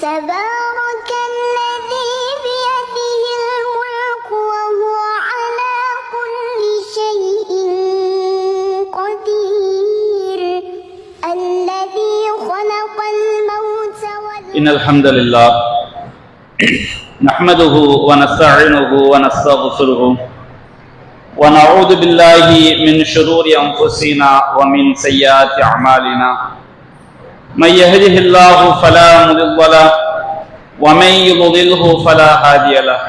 تبارك الذي بيده الملك وهو على كل شيء قدير الذي خلق الموت إن الحمد لله نحمده ونستعينه ونستغفره ونعوذ بالله من شرور أنفسنا ومن سيئات أعمالنا من يهده الله فلا مضل له ومن يضلله فلا هادي له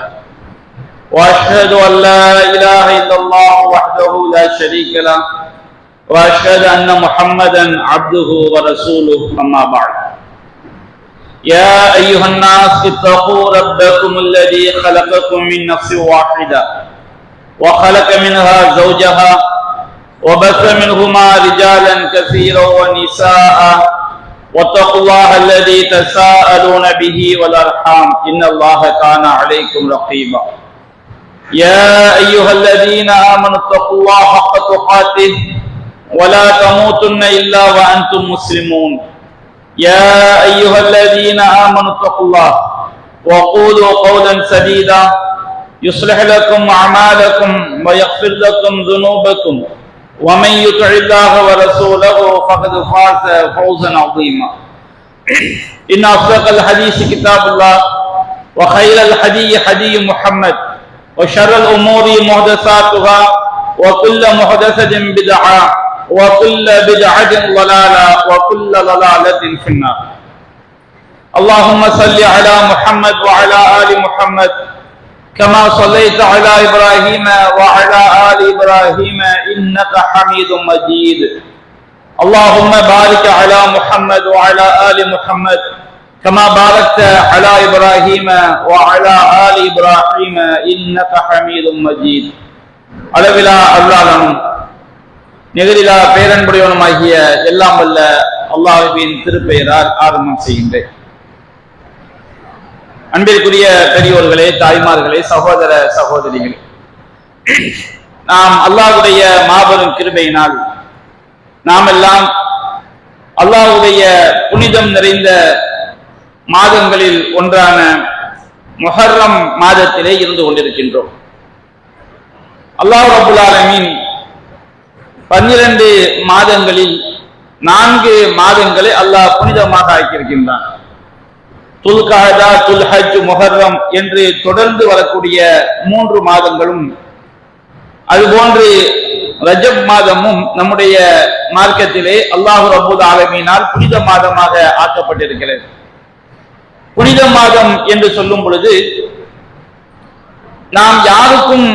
وأشهد أن لا إله إلا الله وحده لا شريك له وأشهد أن محمدا عبده ورسوله أما بعد يا أيها الناس اتقوا ربكم الذي خلقكم من نفس واحدة وخلق منها زوجها وبث منهما رجالا كثيرا ونساء واتقوا الله الذي تساءلون به والأرحام إن الله كان عليكم رقيبا يا أيها الذين آمنوا اتقوا الله حق تقاته ولا تموتن إلا وأنتم مسلمون يا أيها الذين آمنوا اتقوا الله وقولوا قولا سديدا يصلح لكم أعمالكم ويغفر لكم ذنوبكم ومن يطع الله ورسوله فقد فاز فوزا عظيما إن أصدق الحديث كتاب الله وخير الهدي هدي محمد وشر الأمور محدثاتها وكل محدثة بدعة وكل بدعة ضلالة وكل ضلالة في النار اللهم صل على محمد وعلى آل محمد كما صليت على إبراهيم وعلى آل إبراهيم إنك حميد مجيد اللهم بارك على محمد وعلى آل محمد كما باركت على إبراهيم وعلى آل إبراهيم إنك حميد مجيد அளவிலா அல்லாஹ்வும் நிகரிலா பேரன்புடையவனுமாகிய எல்லாம் வல்ல அல்லாஹ்வின் திருப்பெயரால் ஆரம்பம் செய்கின்றேன். அன்பிற்குரிய பெரியோர்களே, தாய்மார்களே, சகோதர சகோதரிகளே, நாம் அல்லாஹ்வுடைய மாபெரும் கிருபையினால் நாம் எல்லாம் அல்லாஹ்வுடைய புனிதம் நிறைந்த மாதங்களில் ஒன்றான முஹர்ரம் மாதத்திலே இருந்து கொண்டிருக்கின்றோம். அல்லாஹ் ரப்புல் ஆலமீன் 12 மாதங்களில் 4 மாதங்களை அல்லாஹ் புனிதமாக ஆக்கியிருக்கின்றான். துல்காதா, துல்ஹஜ், முஹர்ரம் என்று தொடர்ந்து வரக்கூடிய 3 மாதங்களும், அதுபோன்று ரஜப் மாதமும் நம்முடைய மார்க்கத்திலே அல்லாஹ் ரப்புல் ஆலமீனால் புனித மாதமாக ஆக்கப்பட்டிருக்கிறது. புனித மாதம் என்று சொல்லும் பொழுது நாம் யாருக்கும்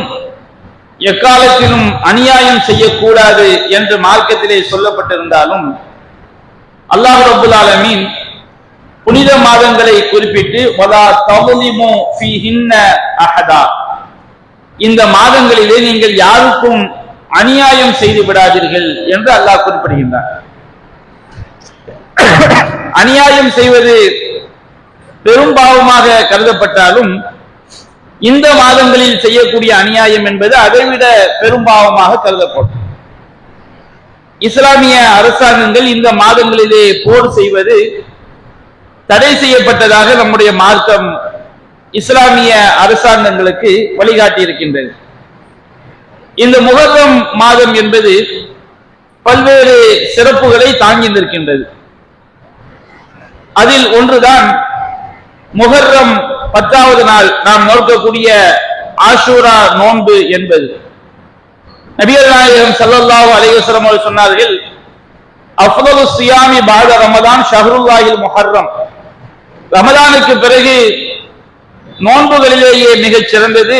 எக்காலத்திலும் அநியாயம் செய்யக்கூடாது என்று மார்க்கத்திலே சொல்லப்பட்டிருந்தாலும் அல்லாஹ் ரப்புல் ஆலமீன் புனித மாதங்களை குறிப்பிட்டு வலா தظلمு ஃபீஹின்ன அஹதா, இந்த மாதங்களிலே நீங்கள் யாருக்கும் அநியாயம் செய்து விடாதீர்கள் என்று அல்லாஹ் குறிப்பிடுகின்றார். அநியாயம் செய்வது பெரும்பாவமாக கருதப்பட்டாலும் இந்த மாதங்களில் செய்யக்கூடிய அநியாயம் என்பது அதைவிட பெரும்பாவமாக கருதப்படும். இஸ்லாமிய அரசாங்கங்கள் இந்த மாதங்களிலே போர் செய்வது தடை செய்யப்பட்டதாக நம்முடைய மார்க்கம் இஸ்லாமிய அரசாங்கங்களுக்கு வழிகாட்டி இருக்கின்றது. இந்த முஹர்ரம் மாதம் என்பது பல்வேறு சிறப்புகளை தாங்கி நிற்கின்றது. அதில் ஒன்றுதான் முஹர்ரம் 10வது நாள் நாம் நோக்கக்கூடிய ஆஷூரா நோன்பு என்பது. நபிகள் நாயகம் ஸல்லல்லாஹு அலைஹி வஸல்லம் அவர்கள் சொன்னார்கள், அஃதலு ஸியாமி பஅத ரமதான் ஷஹ்ருல்லாஹில் முஹர்ரம், ரமதானுக்கு பிறகு நோன்புகளிலேயே மிகச் சிறந்தது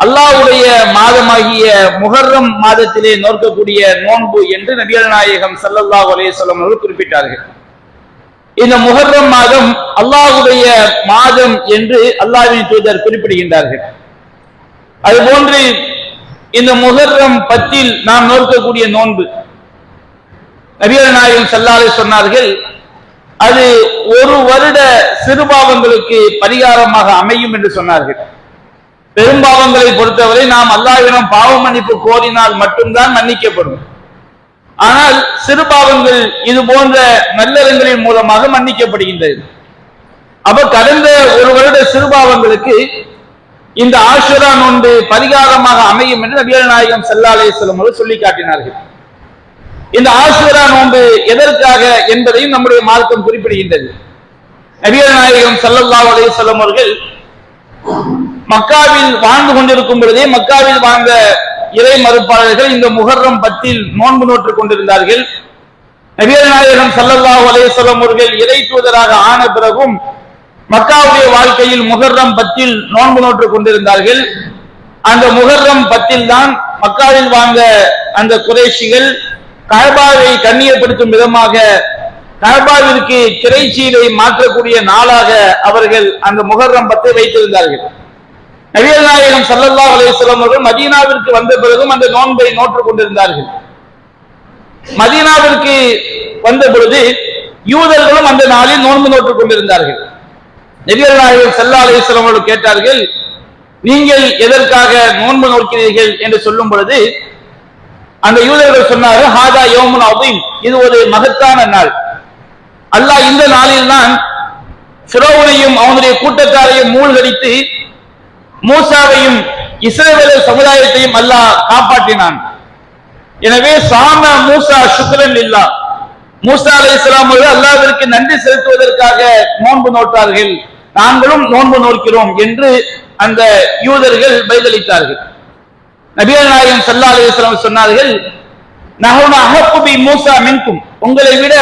அல்லாஹ்வுடைய மாதமாகிய முஹர்ரம் மாதத்திலே நோக்கக்கூடிய நோன்பு என்று நபிகள் நாயகம் ஸல்லல்லாஹு அலைஹி வஸல்லம் அவர்கள் குறிப்பிட்டார்கள். இந்த முஹர்ரம் மாதம் அல்லாஹ்வுடைய மாதம் என்று அல்லாஹ்வின் தூதர் குறிப்பிடுகின்றார்கள். அதுபோன்று இந்த முஹர்ரம் 10 நாம் நோக்கக்கூடிய நோன்பு நபிகள் நாயகம் ஸல்லல்லாஹு அலைஹி வஸல்லம் சொன்னார்கள், அது ஒரு வருட சிறுபாவங்களுக்கு பரிகாரமாக அமையும் என்று சொன்னார்கள். பெரும்பாவங்களை பொறுத்தவரை நாம் அல்லாஹ்விடம் பாவ மன்னிப்பு கோரினால் மட்டும்தான் மன்னிக்கப்படும். ஆனால் சிறு பாவங்கள் இது போன்ற நல்லறங்களின் மூலமாக மன்னிக்கப்படுகின்றது. அப்ப கடந்த ஒரு வருட சிறுபாவங்களுக்கு இந்த ஆஷுரா நோன்பு பரிகாரமாக அமையும் என்று நபிகள் நாயகம் ஸல்லல்லாஹு அலைஹி வஸல்லம் அவர்கள் சொல்லி காட்டினார்கள். இந்த ஆஷுரா நோன்பு எதற்காக என்பதையும் நம்முடைய மார்க்கம் குறிப்பிடுகின்றது. நபிகள் நாயகம் ஸல்லல்லாஹு அலைஹி வஸல்லம் அவர்கள் மக்காவில் வாழ்ந்து கொண்டிருக்கும் பொழுதே மக்காவில் வாழ்ந்த இறை மறுப்பாளர்கள் இந்த முஹர்ரம் 10 நோன்பு நோற்றுக் கொண்டிருந்தார்கள். நபிகள் நாயகம் ஸல்லல்லாஹு அலைஹி வஸல்லம் அவர்கள் இறை தூதராக ஆன பிறகும் மக்காவுடைய வாழ்க்கையில் முஹர்ரம் 10 நோன்பு நோற்றுக் கொண்டிருந்தார்கள். அந்த முஹர்ரம் 10 தான் மக்காவில் வாழ்ந்த அந்த குறைஷிகள் கஅபாவை கண்ணியப்படுத்தும் விதமாக கஅபாவிற்கு திரைச்சீலை மாற்றக்கூடிய நாளாக அவர்கள் அந்த முஹர்ரம் 10 வைத்திருந்தார்கள். நபிகள் நாயகம் ஸல்லல்லாஹு அலைஹி வஸல்லம் அவர்கள் மதீனாவிற்கு வந்த பிறகும் அந்த நோன்பை நோற்றுக் கொண்டிருந்தார்கள். மதீனாவிற்கு வந்த பொழுது யூதர்களும் அந்த நாளில் நோன்பு நோற்றுக் கொண்டிருந்தார்கள். நபிகள் நாயகம் ஸல்லல்லாஹு அலைஹி வஸல்லம் அவர்கள் கேட்டார்கள், நீங்கள் எதற்காக நோன்பு நோக்கிறீர்கள் என்று சொல்லும் பொழுது அந்த யூதர்கள் சொன்னார்கள், ஹாதா யௌமுன் அதீம், இது ஒரு மகத்தான நாள். அல்லாஹ் இந்த நாளில் தான் ஃபிரௌனையும் அவனுடைய கூட்டத்தாரையும் மூழ்கடித்து மூசாவையும் இஸ்ரவேல் சமுதாயத்தையும் அல்லாஹ் காப்பாற்றினான். எனவே சாம மூசா ஷுக்ரன் லில்லாஹ், மூசா அலைஹிஸ்ஸலாம் அவர்கள் அல்லாஹ்விற்கு நன்றி செலுத்துவதற்காக நோன்பு நோட்டார்கள், நாங்களும் நோன்பு நோக்கிறோம் என்று அந்த யூதர்கள் பதிலளித்தார்கள். நபிகள் நாயகம் ஸல்லல்லாஹு அலைஹி வஸல்லம் சொன்னார்கள், நஹ்னு அஹப்பு பி மூசா மின்கும், உங்களை விட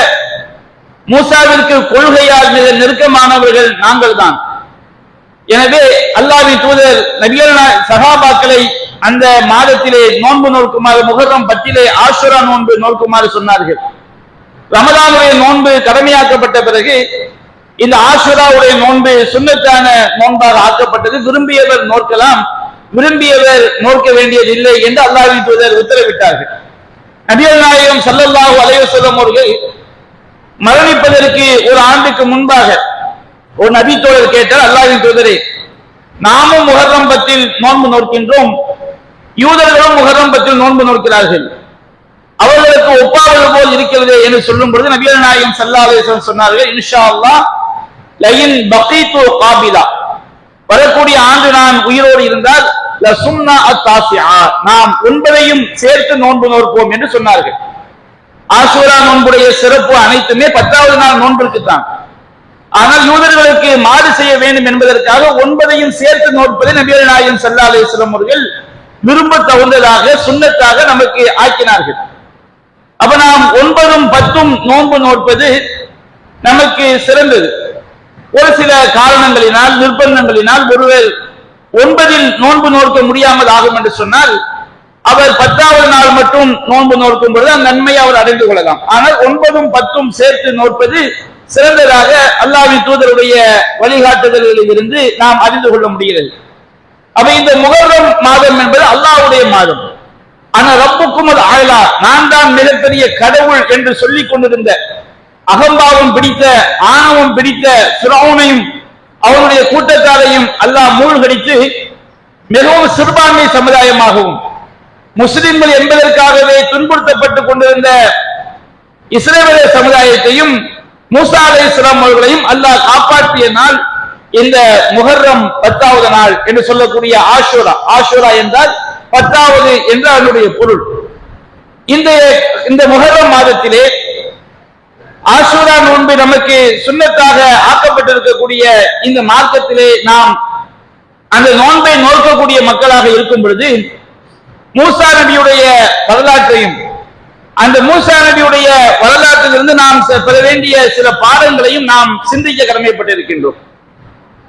மூசாவிற்கு கொள்கையால் மிக நெருக்கமானவர்கள் நாங்கள் தான். எனவே அல்லாஹ்வின் தூதர் நபிகள் சஹாபாக்களை அந்த மாதத்திலே நோன்பு நோக்குமாறு முஹர்ரம் 10 ஆஷுரா நோன்பு நோக்குமாறு சொன்னார்கள். ரமதானுடைய நோன்பு கடமையாக்கப்பட்ட பிறகு இந்த ஆஷுராவுடைய நோன்பு சுன்னத்தான நோன்பாக ஆக்கப்பட்டது. விரும்பியவர் நோக்கலாம், விரும்பியவர் நோக்க வேண்டியதில்லை என்று அல்லாஹ்வின் தூதர் உத்தரவிட்டார்கள். நபிகள் நாயகம் ஸல்லல்லாஹு அலைஹி வஸல்லம் அவர்கள் மரணிப்பதற்கு ஒரு ஆண்டுக்கு முன்பாக ஒரு நபி தோழர் கேட்டார், அல்லாஹ்வின் தூதரே, நாமும் முஹர்ரம் 10 நோன்பு நோக்கின்றோம், யூதர்களும் முஹர்ரம் 10 நோன்பு நோக்கிறார்கள், அவர்களுக்கு ஒப்பாவது போல் இருக்கிறது என்று சொல்லும் பொழுது நபிகள் நாயகம் ஸல்லல்லாஹு அலைஹி வஸல்லம் சொன்னார்கள், இன்ஷா அல்லாஹ் லயின் பகீது காபிலா, வரக்கூடிய ஆண்டு நான் உயிரோடு இருந்தால் லசும்னா அத்தாசிஆ, நாம் 9ஐயும் சேர்த்து நோன்பு நோற்போம் என்று சொன்னார்கள். ஆஷுரா நோன்புடைய சிறப்பு அனைத்துமே 10வது நாள் நோன்பிற்கு தான். ஆனால் யூதர்களுக்கு மாறு செய்ய வேண்டும் என்பதற்காக 9ஐயும் சேர்த்து நோற்பதை நபிகள் நாயகம் ஸல்லல்லாஹு அலைஹி வஸல்லம் அவர்கள் விரும்ப தகுந்ததாக சுன்னத்தாக நமக்கு ஆக்கினார்கள். அப்ப நாம் 9ம் 10ம் நோன்பு நோற்பது நமக்கு சிறந்தது. ஒரு சில காரணங்களினால் நிர்பந்தங்களினால் ஒருவர் 9இல் நோன்பு நோக்க முடியாமல் ஆகும் என்று சொன்னால் அவர் 10வது நாள் மட்டும் நோன்பு நோக்கும் பொழுது அந்த நன்மையை அவர் அடைந்து கொள்ளலாம். ஆனால் 9ம் 10ம் சேர்த்து நோற்பது சிறந்ததாக அல்லாஹ்வின் தூதருடைய வழிகாட்டுதல்களில் இருந்து நாம் அறிந்து கொள்ள முடிகிறது. அப்ப இந்த முஹர்ரம் மாதம் என்பது அல்லாஹ்வுடைய மாதம். ஆனா ரப்புக்கும் ஆலா, நான் தான் மிகப்பெரிய கடவுள் என்று சொல்லிக் கொண்டிருந்த அகம்பாவம் பிடித்த ஆணவம் பிடித்த ஃபிரௌனையும் அவருடைய கூட்டத்தாரையும் அல்லாஹ் மூழ்கடித்து மிகவும் சிறுபான்மை சமுதாயமாகவும் முஸ்லிம்கள் என்பதற்காகவே துன்புறுத்தப்பட்டுக் கொண்டிருந்த இஸ்ரவேல் சமுதாயத்தையும் மூசா அலைஹிஸ்ஸலாம் அவர்களையும் அல்லாஹ் காப்பாற்றிய நாள் இந்த முஹர்ரம் 10வது நாள் என்று சொல்லக்கூடிய ஆஷுரா. ஆஷுரா என்றால் 10வது என்ற அதனுடைய பொருள். இந்த முஹர்ரம் மாதத்திலே ஆஷுரா நோன்பு நமக்கு சுன்னத்தாக ஆக்கப்பட்டிருக்கக்கூடிய இந்த மார்க்கத்திலே நாம் அந்த நோன்பை நோக்கக்கூடிய மக்களாக இருக்கும் பொழுது மூசா நபியுடைய வரலாற்றையும் அந்த மூசா நபியுடைய வரலாற்றிலிருந்து நாம் பெற வேண்டிய சில பாடங்களையும் நாம் சிந்திக்க கடமைப்பட்டிருக்கின்றோம்.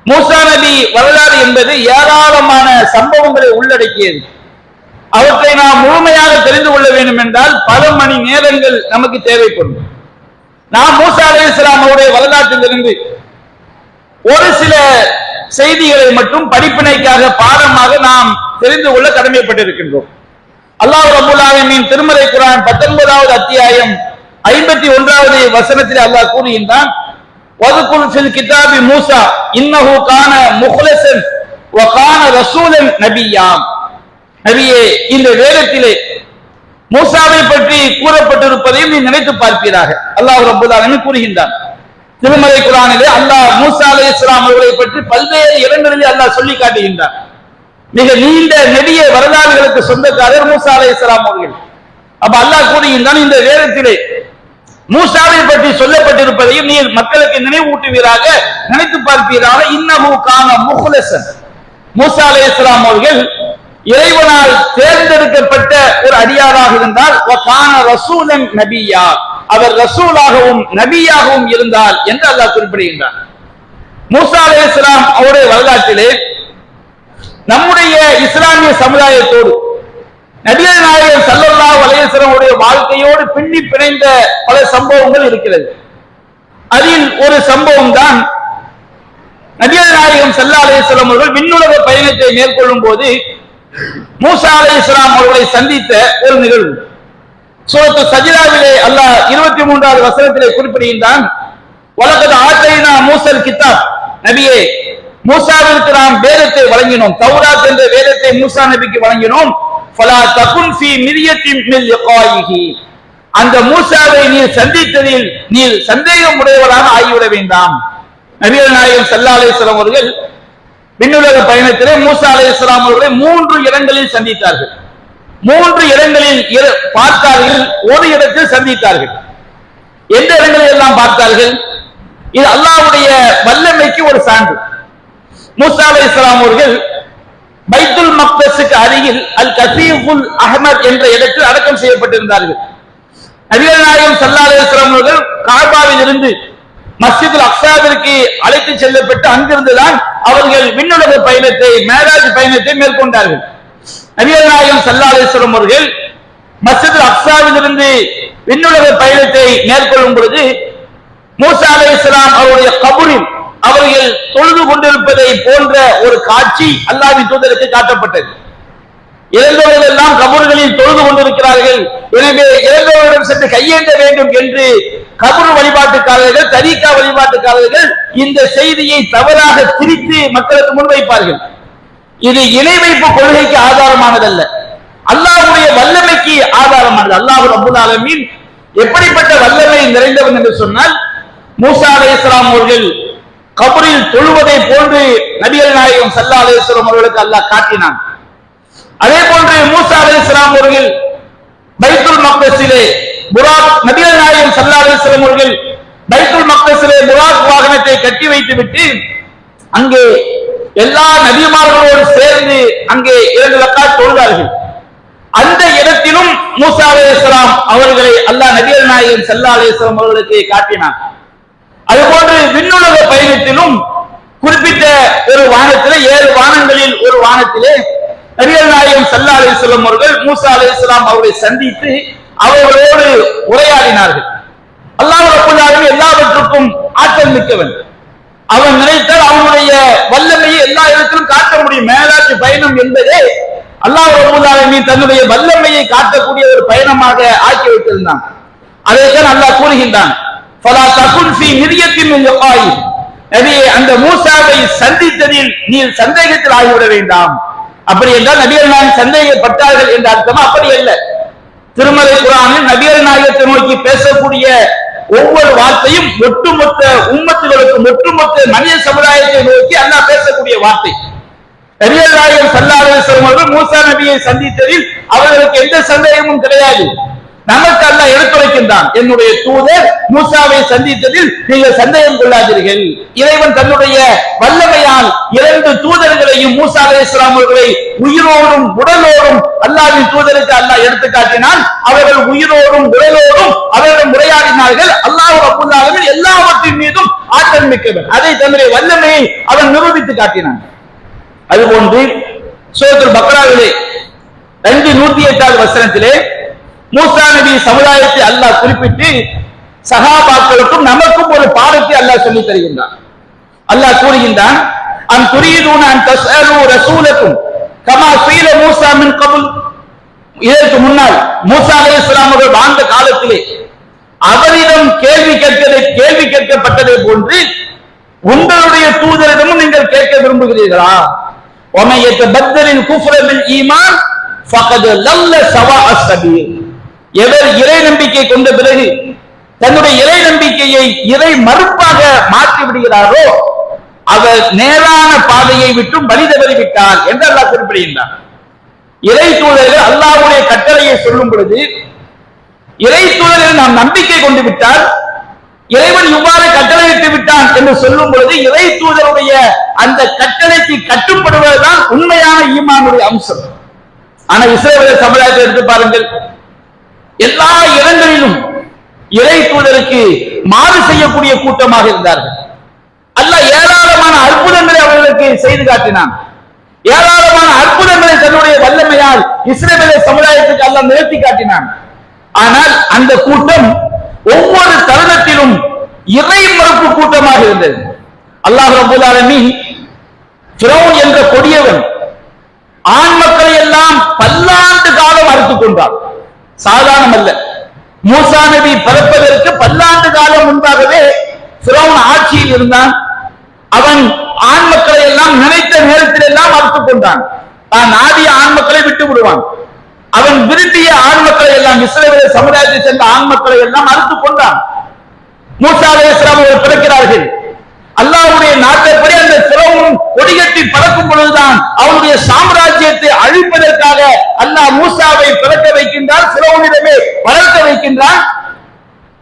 மூசா நபி வரலாறு என்பது ஏராளமான சம்பவங்களை உள்ளடக்கியது. அவற்றை நாம் முழுமையாக தெரிந்து கொள்ள வேண்டும் என்றால் பல மணி நேரங்கள் நமக்கு தேவைப்படும். நாம் மூசா அலைஹிஸ்ஸலாம் அவருடைய வரலாற்றிலிருந்து ஒரு சில செய்திகளை மட்டும் படிப்பினைக்காக பாடமாக நாம் தெரிந்து கொள்ள கடமைப்பட்டிருக்கின்றோம். அல்லாஹ் ரப்பல் ஆலமீன் திருமறை குர்ஆன் 19வது அத்தியாயம் 51வது வசனத்தில் அல்லாஹ் கூறுகின்றான், வதுகுர் ஃபில் கிதாபி மூசா இன்னஹு கான முக்லஸன் வ கான ரசூலன் நபிய்யா. நபியே, இந்த வேதத்திலே மூசாவை பற்றி கூறப்பட்டிருப்பதை நீ நினைத்து பார்ப்பீராக அல்லாஹ் ரப்பல் ஆலமீன் கூறுகின்றான். திருமறை குர்ஆனிலே அல்லாஹ் மூசா அலைஹிஸ்ஸலாம் அவர்களை பற்றி பல்வேறு இடங்களிலே அல்லாஹ் சொல்லி காட்டுகின்றார். மிக நீண்ட நெடிய வரலாறுகளுக்கு சொந்தக்காரர் மூசா அலைஹிஸ்ஸலாம் அவர்கள். அப்ப அல்லாஹ் கூறுகின்றான், இந்த வேதத்திலே மூசாவை பற்றி சொல்லப்பட்டிருப்பதையும் நீர் மக்களுக்கு நினைவூட்டுவீராக, நினைத்து பார்ப்பீராக. இன்னஹு கான முஹ்லஸன், மூசா அலைஹிஸ்ஸலாம் அவர்கள் இறைவனால் தேர்ந்தெடுக்கப்பட்ட ஒரு அடியாராக இருந்தால், வகான ரசூலன் நபியா, அவர் ரசூலாகவும் நபியாகவும் இருந்தால் என்று அல்லாஹ் குறிப்பிடுகின்றார். மூசா அலைஹிஸ்ஸலாம் அவருடைய வரலாற்றிலே நம்முடைய இஸ்லாமிய சமுதாயத்தோடு நபிகள் நாயகம் ஸல்லல்லாஹு அலைஹி வஸல்லம் உடைய வாழ்க்கையோடு பின்னி பிணைந்த பல சம்பவங்கள் இருக்கிறது. அதில் ஒரு சம்பவம் தான் நபிகள் நாயகம் ஸல்லல்லாஹு அலைஹி வஸல்லம் அவர்கள் விண்ணுலக பயணத்தை மேற்கொள்ளும் போது மூசா அலைஹிஸ்ஸலாம் அவர்களை சந்தித்த ஒரு நிகழ்வு. சூரத்து சஜ்தாவிலே அல்லாஹ் 23வது வசனத்திலே குறிப்பிடுகின்றான், வலகத் ஆதைனா மூசல் கிதாப், நபியே மூசாவிற்கு நாம் வேதத்தை வழங்கினோம், தௌராத் என்ற வேதத்தை மூசா நபிக்கு வழங்கினோம். ஃபலா தகுன் ஃபீ மிர்யத்தின் மின் லிகாயிஹி, அந்த மூசாவை நீர் சந்தித்ததில் நீர் சந்தேகம் உடையவராக ஆகிவிட வேண்டாம். நபிகள் நாயகம் ஸல்லல்லாஹு அலைஹி வஸல்லம் அவர்கள் விண்ணுலக பயணத்திலே மூசா அலைஹிஸ்ஸலாம் அவர்களை 3 இடங்களில் சந்தித்தார்கள். 3 இடங்களில் பார்த்தார்கள், ஒரு இடத்தில் சந்தித்தார்கள். எந்த இடங்களில் எல்லாம் பார்த்தார்கள்? இது அல்லாஹ்வுடைய வல்லமைக்கு ஒரு சான்று. மூசா அலைஹிஸ்ஸலாம் அவர்கள் பைத்துல் மக்தஸுக்கு அருகில் அல் கசீஃபுல் அஹ்மத் என்ற இடத்தில் அடக்கம் செய்யப்பட்டிருந்தார்கள். நபிகள் நாயகம் ஸல்லல்லாஹு அலைஹி வஸல்லம் அவர்கள் காபாவில் இருந்து மஸ்ஜிதுல் அக்ஸாவிற்கு அழைத்து செல்லப்பட்டு அங்கிருந்துதான் அவர்கள் விண்ணுலக பயணத்தை, மேராஜ் பயணத்தை மேற்கொண்டார்கள். நபிகள் நாயகம் ஸல்லல்லாஹு அலைஹி வஸல்லம் அவர்கள் மஸ்ஜிதுல் அக்ஸாவில் இருந்து விண்ணுலக பயணத்தை மேற்கொள்ளும் பொழுது மூசா அலைஹிஸ்ஸலாம் அவருடைய கபரில் அவர்கள் தொழுது கொண்டிருப்பதை போன்ற ஒரு காட்சி அல்லாஹ்வின் தூதருக்கு காட்டப்பட்டது. இறந்தவர்கள் எல்லாம் கபர்களில் தொழுது கொண்டிருக்கிறார்கள், எனவே இறந்தவர்களிடம் சென்று கையேந்த வேண்டும் என்று கபர் வழிபாட்டுக்காரர்கள், தரீகா வழிபாட்டுக்காரர்கள் இந்த செய்தியை தவறாக திரித்து மக்களுக்கு முன்வைப்பார்கள். இது இணை வைப்பு கொள்கைக்கு ஆதாரமானதல்ல, அல்லாஹ்வுடைய வல்லமைக்கு ஆதாரமானது. அல்லாஹ் ரப்பல் ஆலமீன் எப்படிப்பட்ட வல்லமை நிறைந்தவன் என்று சொன்னால், மூசா அலைஹிஸ்ஸலாம் அவர்கள் கபரில் தொழுவதை போன்று நபிகள் நாயகம் ஸல்லல்லாஹு அலைஹி வஸல்லம் அவர்களுக்கு அல்லாஹ் காட்டினான். அதே போன்று மூசா அலைஹிஸ்ஸலாம் அவர்கள் பைத்துல் மக்தஸிலே புராக், நபிகள் நாயகம் ஸல்லல்லாஹு அலைஹி வஸல்லம் அவர்கள் பைத்துல் மக்தஸிலே புராக் வாகனத்தை கட்டி வைத்துவிட்டு அங்கே எல்லா நபிமார்களோடு சேர்ந்து அங்கே 2 ரக்காத் தொழுதார்கள். அந்த இடத்திலும் மூசா அலைஹிஸ்ஸலாம் அவர்களை அல்லாஹ் நபிகள் நாயகம் ஸல்லல்லாஹு அலைஹி வஸல்லம் அவர்களுக்கு காட்டினான். அதுபோன்று விண்ணுலக பயணத்திலும் குறிப்பிட்ட ஒரு வானத்திலே, 7 வானங்களில் ஒரு வானத்திலே நபிகள் நாயகம் ஸல்லல்லாஹு அலைஹி வஸல்லம் அவர்கள் மூசா அலைஹிஸ்ஸலாம் அவர்களை சந்தித்து அவர்களோடு உரையாடினார்கள். அல்லாஹ் ரப்பல் ஆலமீன் எல்லாவற்றுக்கும் ஆற்றல் மிக்கவன். அவன் நினைத்தால் அவனுடைய வல்லமையை எல்லா இடத்திலும் காட்ட முடியும். மேலாட்சி பயணம் என்பதே அல்லாஹ் ரப்பல் ஆலமீன் தன்னுடைய வல்லமையை காட்டக்கூடிய ஒரு பயணமாக ஆக்கி வைத்திருந்தான். அதைத்தான் அல்லாஹ் கூறுகின்றான், ஃபலா தகுன் ஃபீ மிர்யத்தின் மின் லிகாயிஹி, நபியே அந்த மூசாவை சந்தித்ததில் நீர் சந்தேகத்தில் ஆகிவிட வேண்டாம். அப்படி என்றால் நபிகள் நாயகம் சந்தேகப்பட்டார்கள் என்ற அர்த்தம் அப்படி அல்ல. திருமலை குர்ஆனில் நபிகள் நாயகத்தை நோக்கி பேசக்கூடிய ஒவ்வொரு வார்த்தையும் ஒட்டுமொத்த உம்மத்துகளுக்கும், ஒட்டுமொத்த மனித சமுதாயத்தை நோக்கி அல்லாஹ் பேசக்கூடிய வார்த்தை. நபிகள் நாயகம் ஸல்லல்லாஹு அலைஹி வஸல்லம் அவர்கள் மூசா நபியை சந்தித்ததில் அவர்களுக்கு எந்த சந்தேகமும் கிடையாது. நமக்கு அல்லாஹ் எடுத்துரைக்கின்றான், என்னுடைய தூதர் மூசாவை சந்தித்ததில் நீங்கள் சந்தேகம் கொள்ளாதீர்கள். இறைவன் தன்னுடைய வல்லமையால் 2 தூதர்களையும் மூசா அலைஹிஸ்ஸலாம் அவர்களை உயிரோடும் உடலோடும் அல்லாஹ்வின் தூதருக்கு அல்லாஹ் எடுத்து காட்டினான். அவர்கள் உயிரோடும் உடலோடும் அவர்கள் உரையாடினார்கள். அல்லாஹ் ரப்பல் ஆலமீன் எல்லாவற்றின் மீதும் ஆற்றல் மிக்கவன். அதை தன்னுடைய வல்லமையை அவன் நிரூபித்து காட்டினான். அதுபோன்று சூரத்துல் பக்ராவிலே 108வது வசனத்திலே மூசா நபி சமுதாயத்தை அல்லாஹ் குறிப்பிட்டு சஹாபாக்களுக்கும் நமக்கும் ஒரு பாடத்தை அல்லாஹ் சொல்லி தருகின்றான். அல்லாஹ் கூறுகின்றான், அன் துரீதுன அன் தஸ்அலு ரசூலக்கும் கமா ஸீல மூசா மின் கபுல், இதற்கு முன்னால் மூசா அலைஹிஸ்ஸலாம் அவர்கள் வாழ்ந்த காலத்திலே அவரிடம் கேள்வி கேட்கப்பட்டதை போன்று உங்களுடைய தூதரிடமும் நீங்கள் கேட்க விரும்புகிறீர்களா? وَمَن يَتَبَدَّلِ الْكُفْرَ بِالْإِيمَانِ فَقَدْ ضَلَّ سَوَاءَ السَّبِيلِ, எவர் இறை நம்பிக்கை கொண்ட பிறகு தன்னுடைய இறை நம்பிக்கையை இறை மறுப்பாக மாற்றி விடுகிறாரோ அவர் நேரான பாதையை விட்டும் வழி தவறிவிட்டார் என்று அல்லாஹ் குறிப்பிடுகின்றார். இறை தூதர்கள் அல்லாஹ்வுடைய கட்டளையை சொல்லும் பொழுது இறை தூதரில் நாம் நம்பிக்கை கொண்டு விட்டால், இறைவன் இவ்வாறு கட்டளையிட்டு விட்டான் என்று சொல்லும் பொழுது இறை தூதருடைய அந்த கட்டளைக்கு கட்டுப்படுவதுதான் உண்மையான ஈமானுடைய அம்சம். ஆனா இஸ்ரவேல் சமுதாயத்தை எடுத்து பாருங்கள், எல்லா இடங்களிலும் இறை தூதருக்கு மாறு செய்யக்கூடிய கூட்டமாக இருந்தார்கள். அல்லாஹ் ஏராளமான அற்புதங்களை அவர்களுக்கு செய்து காட்டினான். ஏராளமான அற்புதங்களை தன்னுடைய வல்லமையால் இஸ்ரவேல் சமுதாயத்துக்கு அல்லாஹ் நிகழ்த்தி காட்டினான். ஆனால் அந்த கூட்டம் ஒவ்வொரு தருணத்திலும் இறை மறுப்பு கூட்டமாக இருந்தது. அல்லாஹ் ரப்பல் ஆலமீன் ஃபிரௌன் என்ற கொடியவன் ஆண் மக்களை எல்லாம் பல்லாண்டு காலம் அறுத்துக் கொண்டான். சாதாரணம் அல்ல. மூசா நபி பிறப்பதற்கு பல்லாண்டு காலம் முன்பாகவே ஃபிரௌன் ஆட்சியில் இருந்தான். அவன் ஆண் மக்களை எல்லாம் நினைத்த நேரத்தில் எல்லாம் அறுத்துக் கொண்டான். தான் நாடிய ஆண் மக்களை விட்டு விடுவான். அவன் விரும்பிய ஆண் மக்களை எல்லாம், இஸ்ரவேல் சமுதாயத்தை சேர்ந்த ஆண் மக்களை எல்லாம் அறுத்துக் கொண்டான். மூசா அலைஹிஸ்ஸலாம் அவர்கள் பிறக்கிறார்கள். அல்லாஹ்வுடைய நாட்டப்படி அந்த ஃபிரௌன் கொடிகட்டி பறக்கும் பொழுதுதான் அவனுடைய சாம்ராஜ்யத்தை அழிப்பதற்காக அல்லாஹ் மூசாவை பிறக்க வைக்கின்றான், ஃபிரௌனிடமே வளர்க்க வைக்கின்றான்.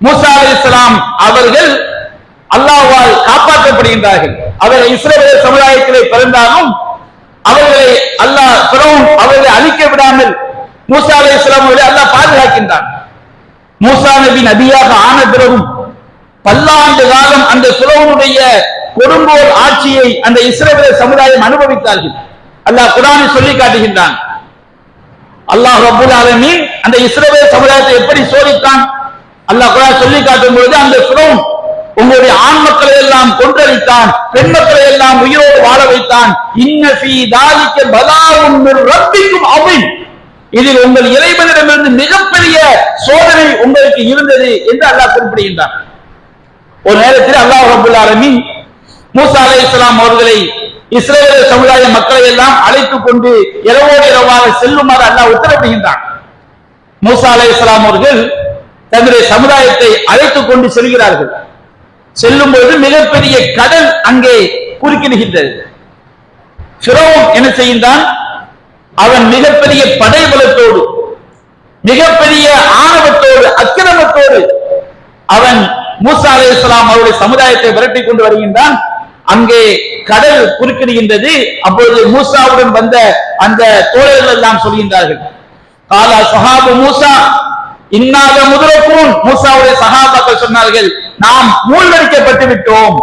மூசா அலைஹிஸ்ஸலாம் அவர்கள் அல்லாஹ்வால் காப்பாற்றப்படுகின்றார்கள். அவர்கள் இஸ்ரவேல் சமுதாயத்திலே பிறந்தாலும் அவர்களை அல்லாஹ் ஃபிரௌன் அவர்களை அழிக்க விடாமல் மூசா அலைஹிஸ்ஸலாம் அவர்களை அல்லாஹ் பாதுகாக்கின்றான். மூசா நபி நபியாக ஆன பிறகும் பல்லாண்டு காலம் அந்த ஃபிரௌனுடைய கொடுங்கோல் ஆட்சியை அந்த இஸ்ரவேல் சமுதாயம் அனுபவித்தார்கள். அல்லாஹ் குர்ஆனில் சொல்லி காட்டுகின்றான். அல்லாஹ் ரப்பல் ஆலமீன் அந்த இஸ்ரவேல் சமுதாயத்தை எப்படி சோதித்தான் அல்லாஹ் குர்ஆன் சொல்லி காட்டும் பொழுது, அந்த ஃபிரௌன் உங்களுடைய ஆண் மக்களை எல்லாம் கொன்றளித்தான், பெண் மக்களை எல்லாம் உயிரோடு வாழ வைத்தான். இன்ன ஃபீ தாலிக பலாஉன் மிர் ரப்பிக்கும் அதீம், இதில் உங்கள் இறைவனிடமிருந்து மிகப்பெரிய சோதனை உங்களுக்கு இருந்தது என்று அல்லாஹ் குறிப்பிடுகின்றான். ஒரு நேரத்தில் அல்லாஹ் ரப்பல் ஆலமீன் மூசா அலைஹிஸ்ஸலாம் அவர்களை இஸ்ரவேல் சமுதாய மக்களை எல்லாம் அழைத்துக் கொண்டு இரவோடு இரவாக செல்லுமாறு அல்லாஹ் உத்தரவிடுகின்றான். மூசா அலைஹிஸ்ஸலாம் அவர்கள் தங்களுடைய சமுதாயத்தை அழைத்துக் கொண்டு செல்கிறார்கள். செல்லும் பொழுது மிகப்பெரிய கடல் அங்கே குறுக்கிடுகின்றது. ஃபிரௌன் என்ன செய்கின்றான்? அவன் மிகப்பெரிய படை பலத்தோடு, மிகப்பெரிய ஆணவத்தோடு, அக்கிரமத்தோடு அவன் மூசா அலைஹிஸ்ஸலாம் அவருடைய சமுதாயத்தை விரட்டி கொண்டு வருகின்றான். அங்கே கடல் குறுக்கிடுகின்றது. அப்பொழுது மூசாவுடன் வந்த அந்த தோழர்கள் எல்லாம் சொல்கின்றார்கள், காலா சஹாபு மூசா இன்னாத முதலக்கூன். மூசாவுடைய சஹாபாக்கள் சொன்னார்கள், நாம் மூழ்கடிக்கப்பட்டு விட்டோம்,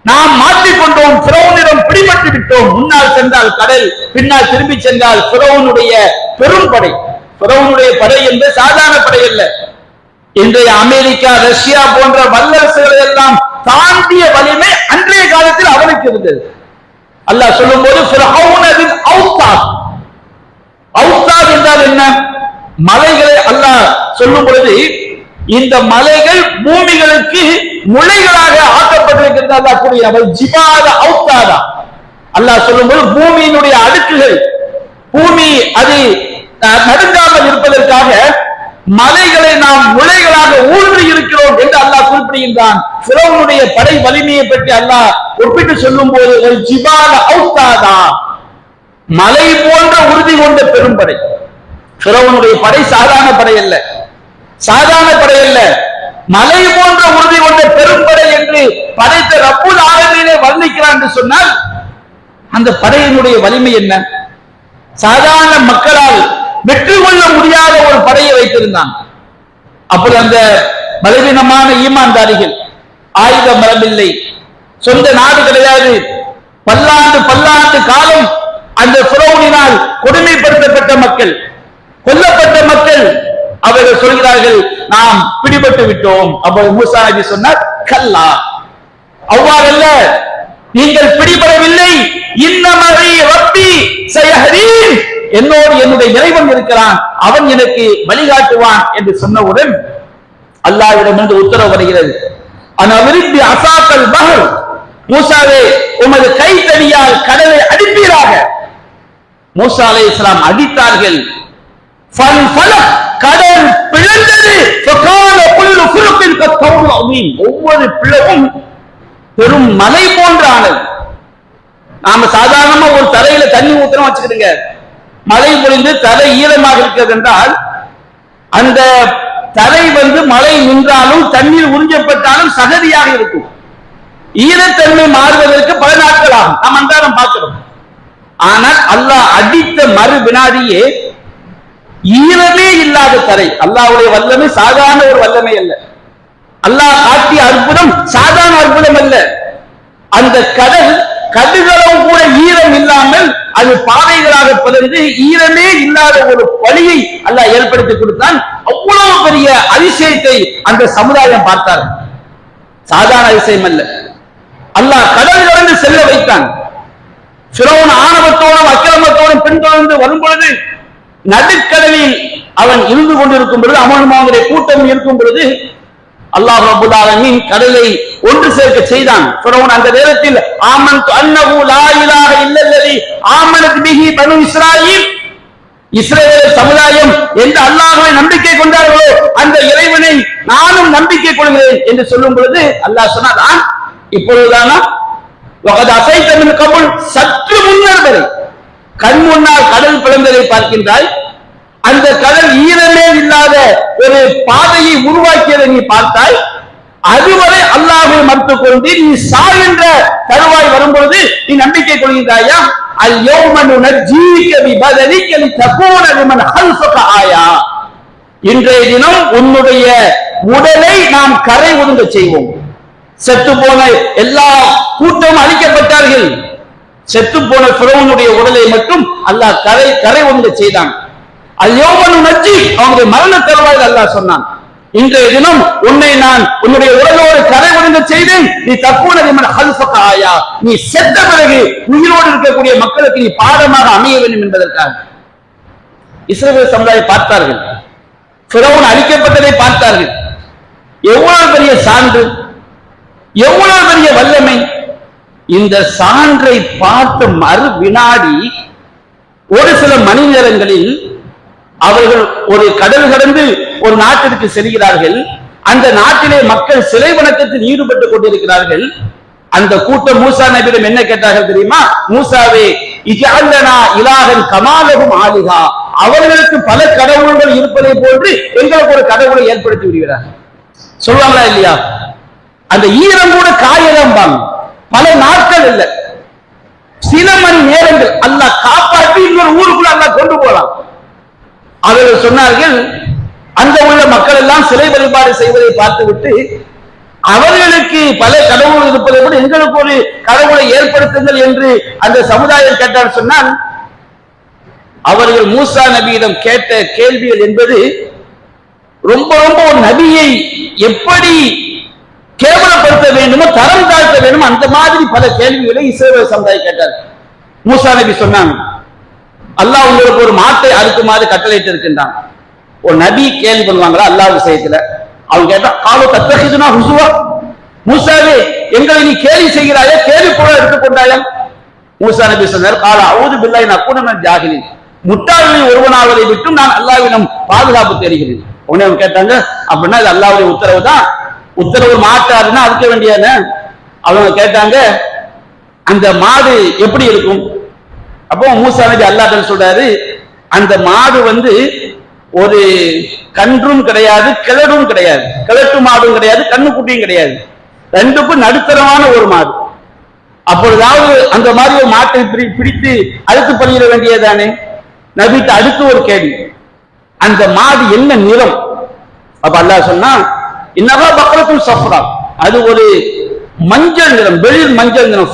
நாம் மாற்றிக்கொண்டோம், ஃபிரௌனிடம் பிடிபட்டு விட்டோம். முன்னால் சென்றால் கடல், பின்னால் திரும்பி சென்றால் ஃபிரௌனுடைய பெரும் படை. ஃபிரௌனுடைய படை என்று சாதாரண படை அல்ல. இன்றைய அமெரிக்கா, ரஷ்யா போன்ற வல்லரசுகளை எல்லாம் தாண்டிய வலிமை அன்றைய காலத்தில் அவனுக்கு இருந்தது. அல்லாஹ் சொல்லும் போது ஃபிரௌனின் அவுத்தாத். அவுத்தாத் என்றால் என்ன? மலைகளை அல்லாஹ் சொல்லும் பொழுது இந்த மலைகள் பூமிகளுக்கு முளைகளாக ஆக்கப்பட்டிருக்கிறது. அல்லாஹ் கூறிய ஜிபாத அவுத்தாதா. அல்லாஹ் சொல்லும்போது பூமியினுடைய அடுக்குகள், பூமி அது நடுங்காமல் இருப்பதற்காக மலைகளை நாம் முளைகளாக ஊன்றி இருக்கிறோம் என்று அல்லாஹ் குறிப்பிடுகின்றான். ஃபிரௌனுடைய படை வலிமையை பற்றி அல்லாஹ் ஒப்பிட்டு சொல்லும் போது ஜிபாத அவுத்தாதா, மலை போன்ற உறுதி கொண்ட பெரும்படை. ஃபிரௌனுடைய படை சாதாரண படை அல்ல, சாதாரண படை அல்ல, மலை போன்ற உறுதி கொண்ட பெரும்படை என்று படைத்த ரப்புல் ஆலமீனை வர்ணிக்கிறான் என்று சொன்னால் அந்த படையினுடைய வலிமை என்ன? சாதாரண மக்களால் வெற்றி கொள்ள முடியாத ஒரு படையை வைத்திருந்தான். அப்படி அந்த பலவீனமான ஈமான்தாரிகள், ஆயுத மரபில்லை, சொந்த நாடு கிடையாது, பல்லாண்டு பல்லாண்டு காலம் அந்த ஃபிரௌனினால் கொடுமைப்படுத்தப்பட்ட மக்கள், கொல்லப்பட்ட மக்கள், அவர்கள் சொல்கிறார்கள், நாம் பிடிபட்டு விட்டோம். அப்போது மூசா நபி சொன்னார், கல்லா, அவ்வாறல்ல, நீங்கள் பிடிபடவில்லை, இன்னமரி ரப்பி சயஹ்தீன், என்னோடு என்னுடைய இறைவன் இருக்கிறான், அவன் எனக்கு வழிகாட்டுவான் என்று சொன்னவுடன் அல்லாஹ்விடமிருந்து உத்தரவு வருகிறது, அனவிரிப்பி அசாக்கல் பஹர், மூசாவே உமது கைத்தடியால் கடலை அடிப்பீராக. மூசா அலைஹிஸ்ஸலாம் அடித்தார்கள். கடல் பிளந்தது. ஒவ்வொரு பிளவும் பெரும் மலை போன்ற ஆனது. நாம சாதாரணமா ஒரு தரையில தண்ணி ஊத்துறோம் வச்சுக்கிடுங்க, மழை பொழிந்து தரை ஈரமாக இருக்கிறது என்றால் அந்த தரை மழை நின்றாலும் தண்ணீர் உறிஞ்சப்பட்டாலும் சகதியாக இருக்கும். ஈரத்தன்மை மாறுவதற்கு பல நாட்கள் ஆகும், நாம் அன்றாடம் பார்க்கிறோம். ஆனால் அல்லாஹ் அடித்த மறு வினாடியே ஈரமே இல்லாத தரை. அல்லாஹ்வுடைய வல்லமை சாதாரண ஒரு வல்லமை அல்ல. அல்லாஹ் காட்டிய அற்புதம் சாதாரண அற்புதம் அல்ல. அந்த கடல் கடுகளவு கூட ஈரம் இல்லாமல் அது பாதைகளாக பிறந்து ஈரமே இல்லாத ஒரு வழியை அல்லாஹ் ஏற்படுத்தி கொடுத்தான். அவ்வளவு பெரிய அதிசயத்தை அந்த சமுதாயம் பார்த்தார். சாதாரண அதிசயம் அல்ல. அல்லாஹ் கடல் கடந்து செல்ல வைத்தான். ஃபிரௌன் ஆணவத்தோடும் அக்கிரமத்தோடும் பின்தொடர்ந்து வரும் பொழுது நடுக்கடலில் அவன் இருந்து கொண்டிருக்கும் பொழுது, அவனுடைய கூட்டம் இருக்கும் பொழுது அல்லாஹ் ரப்பல் ஆலமீன் கடலை ஒன்று சேர்க்க செய்தான். ஃபிரௌன் அந்த நேரத்தில் ஆமன்து அன்னஹு லா இலாஹ இல்லல்லதி ஆமனத் பிஹி பனு இஸ்ராயீல், இஸ்ரவேல் சமுதாயம் எந்த அல்லாஹ்வை நம்பிக்கை கொண்டார்களோ அந்த இறைவனை நானும் நம்பிக்கை கொள்கிறேன் என்று சொல்லும் பொழுது அல்லாஹ் சொன்னான், இப்பொழுதுதானா வகத் அசைத மின் கபுல், சற்று முன்னர் வரை கண் முன்னால் கடல் பிளந்ததை பார்க்கின்றாய். அந்த கடல் ஈரமே இல்லாத ஒரு பாதையை உருவாக்கியதை நீ பார்த்தாய். அதுவரை அல்லாஹ்வை மறுத்துக் கொண்டு நீ சாகின்ற தருவாய் வரும்பொழுது நீ நம்பிக்கை கொள்கின்றாயா? அல் யௌம நுனஜ்ஜீக பிபதனிக லிதகூன லிமன் ஹல்ஃபக ஆயா, இன்றைய தினம் உன்னுடைய உடலை நாம் கரை ஒதுங்க செய்வோம். செத்து போன எல்லா கூட்டமும் அழிக்கப்பட்டார்கள். செத்து போன ஃபிரௌனுடைய உடலை மட்டும் அல்லாஹ் கரை ஒதுங்க செய்தான். அல்யோமனு நஜ்ஜி, அவனுடைய மரண தருவாயில் அல்லாஹ் சொன்னான், இன்றைய தினம் உன்னை நான் உன்னுடைய உடலோடு கரை ஒதுங்க செய்தேன். நீ தக்கூன லிமன் ஹல்ஃபக ஆயா, நீ செத்த பிறகு உயிரோடு இருக்கக்கூடிய மக்களுக்கு நீ பாடமாக அமைய வேண்டும் என்பதற்காக இஸ்ரவேல் சமுதாயம் பார்த்தார்கள். ஃபிரௌன் அழிக்கப்பட்டதை பார்த்தார்கள். எவ்வளவு பெரிய சான்று, எவ்வளவு பெரிய வல்லமை! இந்த சான்றை பார்த்த மறு வினாடி ஒரு சில மணி நேரங்களில் அவர்கள் ஒரு கடல் கடந்து ஒரு நாட்டிற்கு செல்கிறார்கள். அந்த நாட்டிலே மக்கள் சிலை வணக்கத்தில் ஈடுபட்டுக் கொண்டிருக்கிறார்கள். அந்த கூட்டம் மூசா நபியிடம் என்ன கேட்டார்கள் தெரியுமா? மூசாவே, இஜஅல்னா இலாஹன் கமாலஹும் ஆலிஹா, அவர்களுக்கு பல கடவுள்கள் இருப்பதை போன்று எங்களுக்கு ஒரு கடவுளை ஏற்படுத்தி விடுகிறார். சொல்லுவாங்களா இல்லையா? அந்த ஈரம் கூட காயலாம், பல நாட்கள் இல்ல, சில மணி நேரங்கள் அல்லாஹ் காப்பாற்றி இன்னொரு ஊருக்குள்ள அல்லாஹ் கொண்டு போலாம். அவர்கள் சொன்னார்கள், அந்த உள்ள மக்கள் எல்லாம் சிலை வழிபாடு செய்வதை பார்த்துவிட்டு அவர்களுக்கு பல கடவுள் இருப்பதை விட எங்களுக்கு ஒரு கடவுளை ஏற்படுத்துங்கள் என்று அந்த சமுதாயம் கேட்டார். சொன்னால் அவர்கள் மூசா நபியிடம் கேட்ட கேள்விகள் என்பது ரொம்ப ரொம்ப ஒரு நபியை எப்படி கேவலப்படுத்த வேண்டுமோ, தரம் தாழ்த்த வேண்டுமோ, அந்த மாதிரி பல கேள்விகளை இஸ்ரவேல் சமுதாயம் கேட்டார். மூசா நபி சொன்னாங்க, அல்லாஹ் உங்களுக்கு ஒரு மாட்டை அறுக்குமாறு கட்டளையிட்டு இருக்கின்றான். ஒரு நபி கேள்வி பண்ணுவாங்களா அல்லாஹ் விஷயத்துல? அவங்க கேட்டா, காலு தத்தஹிதுனா ஹுசுவா, மூசாவே எங்களை நீ கேலி செய்கிறாயா, கேலி கூட எடுத்துக்கொண்டாயா? மூசா நபி சொன்னார், கால அஊது பில்லாஹி அன் அகூன மினல் ஜாஹிலீன், முட்டாள்களில் ஒருவனாவதை விட்டு நான் அல்லாஹ்விடம் பாதுகாப்பு தேடுகிறேன். உடனே அவங்க கேட்டாங்க, அப்படின்னா இது அல்லாஹ்வுடைய உத்தரவு தான், உத்தரவு மாட்டாருன்னா அதுக்க வேண்டியன? அவங்க கேட்டாங்க, அந்த மாடு எப்படி இருக்கும்? அப்போ மூசா நபி அல்லாஹ் சொல்றாரு, அந்த மாடு ஒரு கன்றும் கிடையாது, கிழடும் கிடையாது, கிழட்டு மாடும் கிடையாது, கண்ணுக்குட்டியும் கிடையாது, ரெண்டுக்கும் நடுத்தரமான ஒரு மாடு. அப்பொழுதாவது அந்த மாதிரி ஒரு மாட்டை பிடித்து அறுத்து பணியிட வேண்டியதானே? நபிட்ட அடுத்து ஒரு கேள்வி, அந்த மாடு என்ன நிறம்? அப்ப அல்லாஹ் சொன்னா, இன்னஹா பக்ரத்துல் சஃப்ரா, அது ஒரு மஞ்சள் நிறம், வெளிர் மஞ்சள் நிறம்,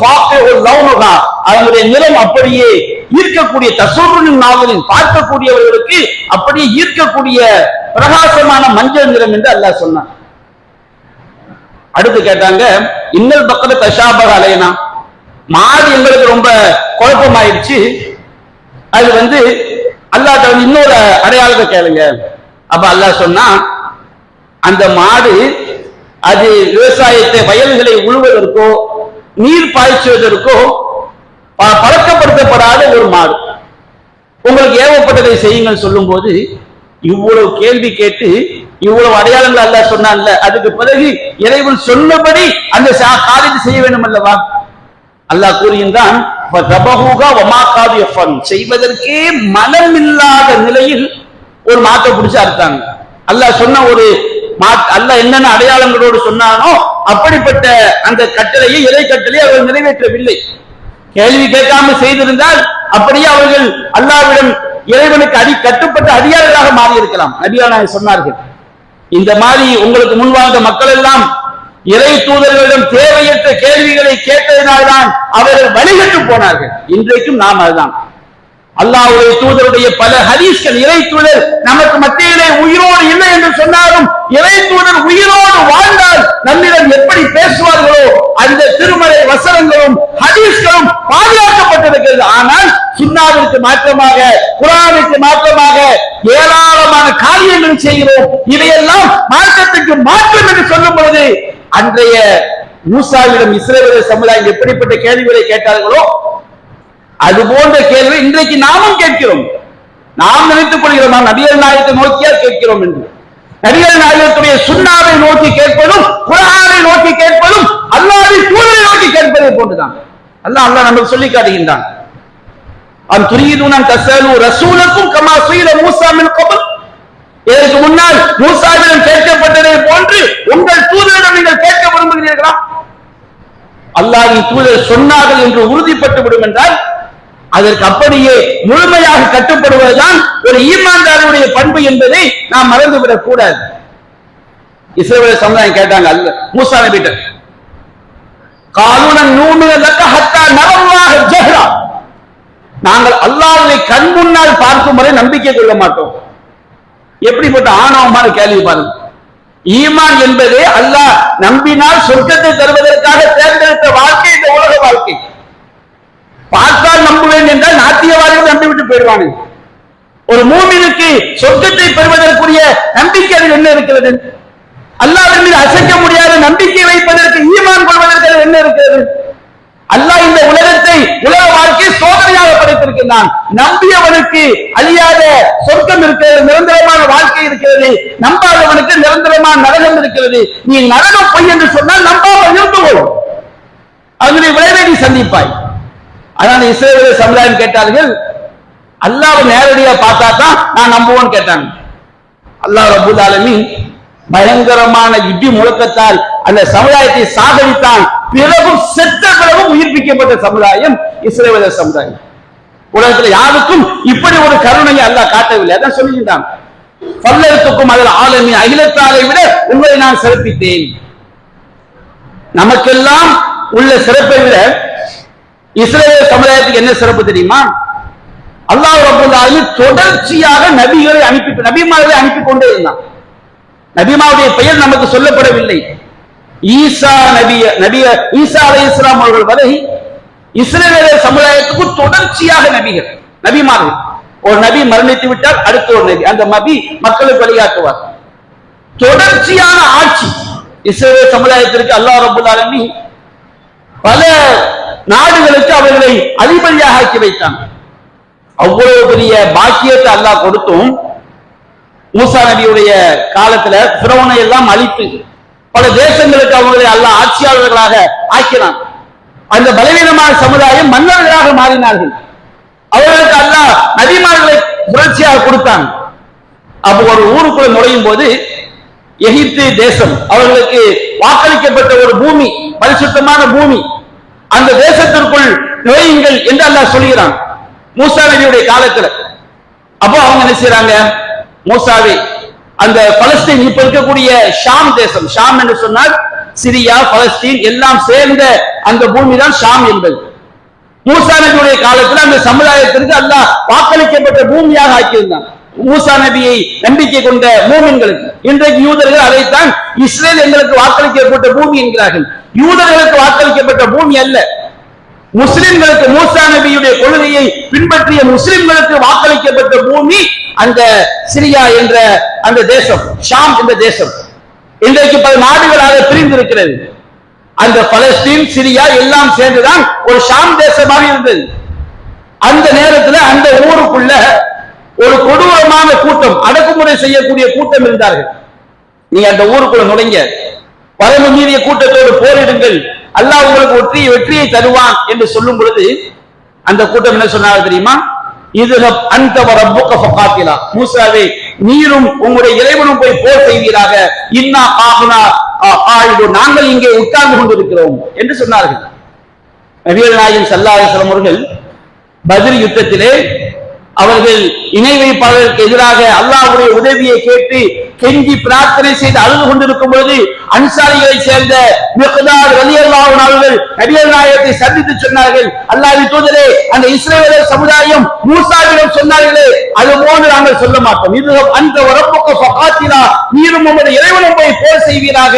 அதனுடைய நிறம் அப்படியே ஈர்க்கக்கூடிய, தசூருனின் நாவலின் பார்க்கக்கூடியவர்களுக்கு அப்படியே ஈர்க்கக்கூடிய பிரகாசமான மஞ்சள் நிறம் என்று அல்லாஹ் சொன்னான். அடுத்து கேட்டாங்க, இன்னல் பக்கத்து தஷாபக அலைனா, மாடு எங்களுக்கு ரொம்ப குழப்பமாயிடுச்சு, அது அல்லாஹ் இன்னொரு அடையாளத்தை கேளுங்க. அப்ப அல்லாஹ் சொன்னா, அந்த மாடு அது விவசாயத்தை, வயல்களை உழுவதற்கோ நீர் பாய்ச்சுவதற்கோ பழக்கப்படுத்தப்படாத ஒரு மாடு. உங்களுக்கு ஏவப்பட்டதை செய்யுங்கள் சொல்லும் போது இவ்வளவு கேள்வி கேட்டு இவ்வளவு அடையாளங்கள் அல்லாஹ் சொன்னான்ல, அதுக்கு பிறகு இறைவன் சொன்னபடி அந்த காரியத்தை செய்ய வேண்டும் அல்லவா? அல்லாஹ் கூறுகின்றான், செய்வதற்கே மனம் இல்லாத நிலையில் ஒரு மாட்டை பிடிச்சு அறுத்தாங்க. அல்லாஹ் சொன்ன ஒரு அல்லாஹ் என்னென்ன அடையாளங்களோடு சொன்னானோ அப்படிப்பட்ட அந்த கட்டளையை, இறை கட்டளையை அவர்கள் நிறைவேற்றவில்லை. கேள்வி கேட்காம செய்திருந்தால் அப்படியே அவர்கள் அல்லாஹ்விடம் இறைவனுக்கு கட்டுப்பட்ட அடியார்களாக மாறி இருக்கலாம். நபியானார் சொன்னார்கள், இந்த மாதிரி உங்களுக்கு முன்வாழ்ந்த மக்கள் எல்லாம் இறை தூதர்களிடம் தேவையற்ற கேள்விகளை கேட்டதினால்தான் அவர்கள் வழிகட்டு போனார்கள். இன்றைக்கும் நாம் அதுதான். அல்லாஹ்வுடைய தூதருடைய பல ஹதீஸ்கள், இறை தூதர் நமக்கு மத்தியிலே உயிரோடு இல்லை என்று சொன்னாலும் இறை தூதர் உயிரோடு வாழ்ந்தால் நம்மிடம் எப்படி பேசுவார்களோ அந்த திருமறை வசனங்களும் ஹதீஸ்களும் பாதுகாக்கப்பட்டிருக்கிறது. ஆனால் சுன்னாவிற்கு மாற்றமாக, குர்ஆனுக்கு மாற்றமாக ஏராளமான காரியங்கள் செய்கிறோம். இதையெல்லாம் மாற்றத்துக்கு மாற்றம் என்று சொல்லும் பொழுது அன்றைய மூசாவிடம் இஸ்ரவேல் சமுதாயம் எப்படிப்பட்ட கேள்விகளை கேட்டார்களோ அது போன்ற கேள்வி இன்றைக்கு நாமும் கேட்கிறோம். நாம் நினைத்துக் கொள்கிறோம், நாம் நபிகள் நாயகத்தை நோக்கியா கேட்கிறோம் என்று. நபிகள் நாயகத்துடைய சுன்னாவை நோக்கி கேட்பதும், குர்ஆனை நோக்கி கேட்பதும், அல்லாஹ்வின் தூதரை நோக்கி கேட்பதை போன்றுதான். அல்லாஹ் நமக்கு சொல்லி காட்டுகின்றான், அன் துரீதுன அன் தஸலு ரசூலக்கும் கமா சுயில மூஸா மின் கப்ல். இதற்கு முன்னால் மூசாவிடம் கேட்கப்பட்டதை போன்று உங்கள் தூதரிடம் நீங்கள் கேட்க விரும்புகிறீர்களா? அல்லாஹ்வின் தூதர் சொன்னார்கள் என்று உறுதிப்பட்டு விடும் என்றால் அதற்கு அப்படியே முழுமையாக கட்டுப்படுவதுதான் ஒரு ஈமான்தாருடைய பண்பு என்பதை நாம் மறந்துவிடக் கூடாது. இஸ்ரவேல் சமுதாயம் கேட்டாங்க மூசா நபிட்ட, காலூன நூமின லக ஹத்தா நரல்லாஹ ஜஹ்ரா, நாங்கள் அல்லாஹ்வை கண் முன்னால் பார்க்கும் வரை நம்பிக்கை கொள்ள மாட்டோம். எப்படிப்பட்ட ஆணவமான கேள்வி பாருங்க. ஈமான் என்பதே அல்லாஹ் நம்பினால் சொர்க்கத்தை தருவதற்காக தேர்ந்தெடுத்த வாழ்க்கை இந்த உலக வாழ்க்கை. பார்த்தால் நம்புவேன் என்றால் நாத்தியவாதிகள் நம்பிவிட்டு போயிடுவானு. ஒரு மூமினுக்கு சொர்க்கத்தை பெறுவதற்குரிய நம்பிக்கை அதில் என்ன இருக்கிறது? அல்லாஹ்வின் மீது அசைக்க முடியாத நம்பிக்கை வைப்பதற்கு, ஈமான் கொள்வதற்கு என்ன இருக்கிறது? அல்லாஹ் இந்த உலகத்தை, உலக வாழ்க்கை சோதனையாக படைத்திருக்கிறான். நம்பியவனுக்கு அழியாத சொர்க்கம் இருக்கிறது, நிரந்தரமான வாழ்க்கை இருக்கிறது. நம்பாதவனுக்கு நிரந்தரமான நரகம் இருக்கிறது. நீ நரகம் பொய் என்று சொன்னால் நம்பாமல் இருந்து கொள்ளும், அதனுடைய விளைவை நீ சந்திப்பாய். அதனால இஸ்ரவேல் சமுதாயம் கேட்டார்கள், அல்லாஹ்வை நேரடியா பார்த்தா தான் நான் நம்புவேன்னு கேட்டாங்க. அல்லாஹ் ரப்பல் ஆலமீன் பயங்கரமான இடி முழக்கத்தால் அந்த சமுதாயத்தை சாகடித்தான். பிறகும் செத்த பிறகும் உயிர்ப்பிக்கப்பட்ட சமுதாயம் இஸ்ரவேல் சமுதாயம். உலகத்தில் யாருக்கும் இப்படி ஒரு கருணையை அல்லாஹ் காட்டவில்லை. அதான் சொல்லுகின்றான், பல்லத்துக்கும் அதில் ஆலமீன் அகிலத்தாரை விட உங்களை நான் சிறப்பித்தேன். நமக்கெல்லாம் உள்ள சிறப்பை விட இஸ்ரவேல் சமுதாயத்துக்கு என்ன சிறப்பு தெரியுமா? அல்லாஹ் ரப்பல் ஆலமீன் தொடர்ச்சியாக நபிகளை நபிமார்களை அனுப்பி கொண்டே இருந்தான். நபிமாவுடைய பெயர் நமக்கு சொல்லப்படவில்லை. ஈசா ஈசா அலைஹிஸ்ஸலாம் அவர்கள் வரை இஸ்ரவேல் சமுதாயத்துக்கு தொடர்ச்சியாக நபிமார்கள். ஒரு நபி மரணித்து விட்டால் அடுத்த ஒரு நபி, அந்த நபி மக்களுக்கு வழிகாட்டுவார். தொடர்ச்சியான ஆட்சி இஸ்ரவேல் சமுதாயத்திற்கு அல்லாஹ் ரப்பல் ஆலமீன் பல நாடுகளுக்கு அவர்களை அதிபதியாக ஆக்கி வைத்தாங்க. அவ்வளவு பெரிய பாக்கியத்தை அல்லாஹ் கொடுத்தும் மூசா நபியுடைய காலத்துல ஃபிரௌனை எல்லாம் அழித்து பல தேசங்களுக்கு அவர்களை அல்லாஹ் ஆட்சியாளர்களாக ஆக்கினான். அந்த பலவீனமான சமுதாயம் மன்னர்களாக மாறினார்கள். அவர்களுக்கு அல்லாஹ் நபிமார்களை புரட்சியாக கொடுத்தான். அப்போ ஒரு ஊருக்குள்ள நுழையும் போது எகிப்து தேசம் அவர்களுக்கு வாக்களிக்கப்பட்ட ஒரு பூமி, பரிசுத்தமான பூமி, அந்த தேசத்திற்குள் நுழையுங்கள் என்று அல்லாஹ் சொல்கிறான் மூசா நபியுடைய காலத்துல. அப்போ அவங்க என்ன செய்யறாங்க, மூசாவே அந்த பலஸ்தீன் இப்ப இருக்கக்கூடிய ஷாம் தேசம், ஷாம் என்று சொன்னால் சிரியா பலஸ்தீன் எல்லாம் சேர்ந்த அந்த பூமி தான் ஷாம் என்பது. மூசா நபியுடைய காலத்தில் அந்த சமுதாயத்திற்கு அல்லாஹ் வாக்களிக்கப்பட்ட பூமியாக ஆக்கியிருந்தான். மூசா நபியை நம்பிக்கை கொண்ட மூமின்களுக்கு. இன்றைக்கு யூதர்கள் அதைத்தான் இஸ்ரேல் எங்களுக்கு வாக்களிக்கப்பட்ட பூமி என்கிறார்கள். யூதர்களுக்கு வாக்களிக்கப்பட்ட பூமி அல்ல, முஸ்லிம்களுக்கு, மூசா நபியுடைய கொள்கையை பின்பற்றிய முஸ்லிம்களுக்கு வாக்களிக்கப்பட்ட பூமி அந்த சிரியா என்ற அந்த தேசம், ஷாம் என்ற தேசம். இன்றைக்கு பல நாடுகளாக பிரிந்திருக்கிறது. அந்த பலஸ்தீன், சிரியா எல்லாம் சேர்ந்துதான் ஒரு ஷாம் தேசமாக இருந்தது. அந்த நேரத்தில் அந்த ஊருக்குள்ள ஒரு கொடூரமான கூட்டம், அடக்குமுறை செய்யக்கூடிய கூட்டம் இருந்தார்கள். நீங்க அந்த ஊருக்குள்ள நுழைங்க, வரம்பு மீறிய கூட்டத்தோடு போரிடுங்கள், அல்லாஹ் உங்களுக்கு வெற்றியை தருவான் என்று சொல்லும் பொழுது அந்த கூட்டம் என்ன சொன்னாங்க தெரியுமா? இதுஹப் அன்த வ ரப்புக ஃபகாத்திலா, மூசாவே நீரும் உங்களுடைய இறைவனும் போய் போர் செய்வீராக, இன்னா ஆகுனா ஆயிடு, நாங்கள் இங்கே உட்கார்ந்து கொண்டிருக்கிறோம் என்று சொன்னார்கள். நபிகள் நாயகம் ஸல்லல்லாஹு அலைஹி வஸல்லம் அவர்கள் பத்ர் யுத்தத்திலே அவர்கள் இணை வைப்பாளர்களுக்கு எதிராக அல்லாஹ்வுடைய உதவியை கேட்டு கெஞ்சி பிரார்த்தனை செய்து அழுது கொண்டிருக்கும் போது அன்சாரிகளை சேர்ந்த மிக்தாத் ரலியல்லாஹு அன்ஹு அவர்கள் நபிகள் நாயகத்தை சந்தித்து சொன்னார்கள், அல்லாஹ்வின் தூதரே, அந்த இஸ்ரவேலர் சமுதாயம் மூசாவிடம் சொன்னார்களே, அது போன்று நாங்கள் சொல்ல மாட்டோம். இது அந்த ரப்புக ஃபகாத்திலா, நீரும் உங்களுடைய இறைவனும் போய் போர் செய்வீராக,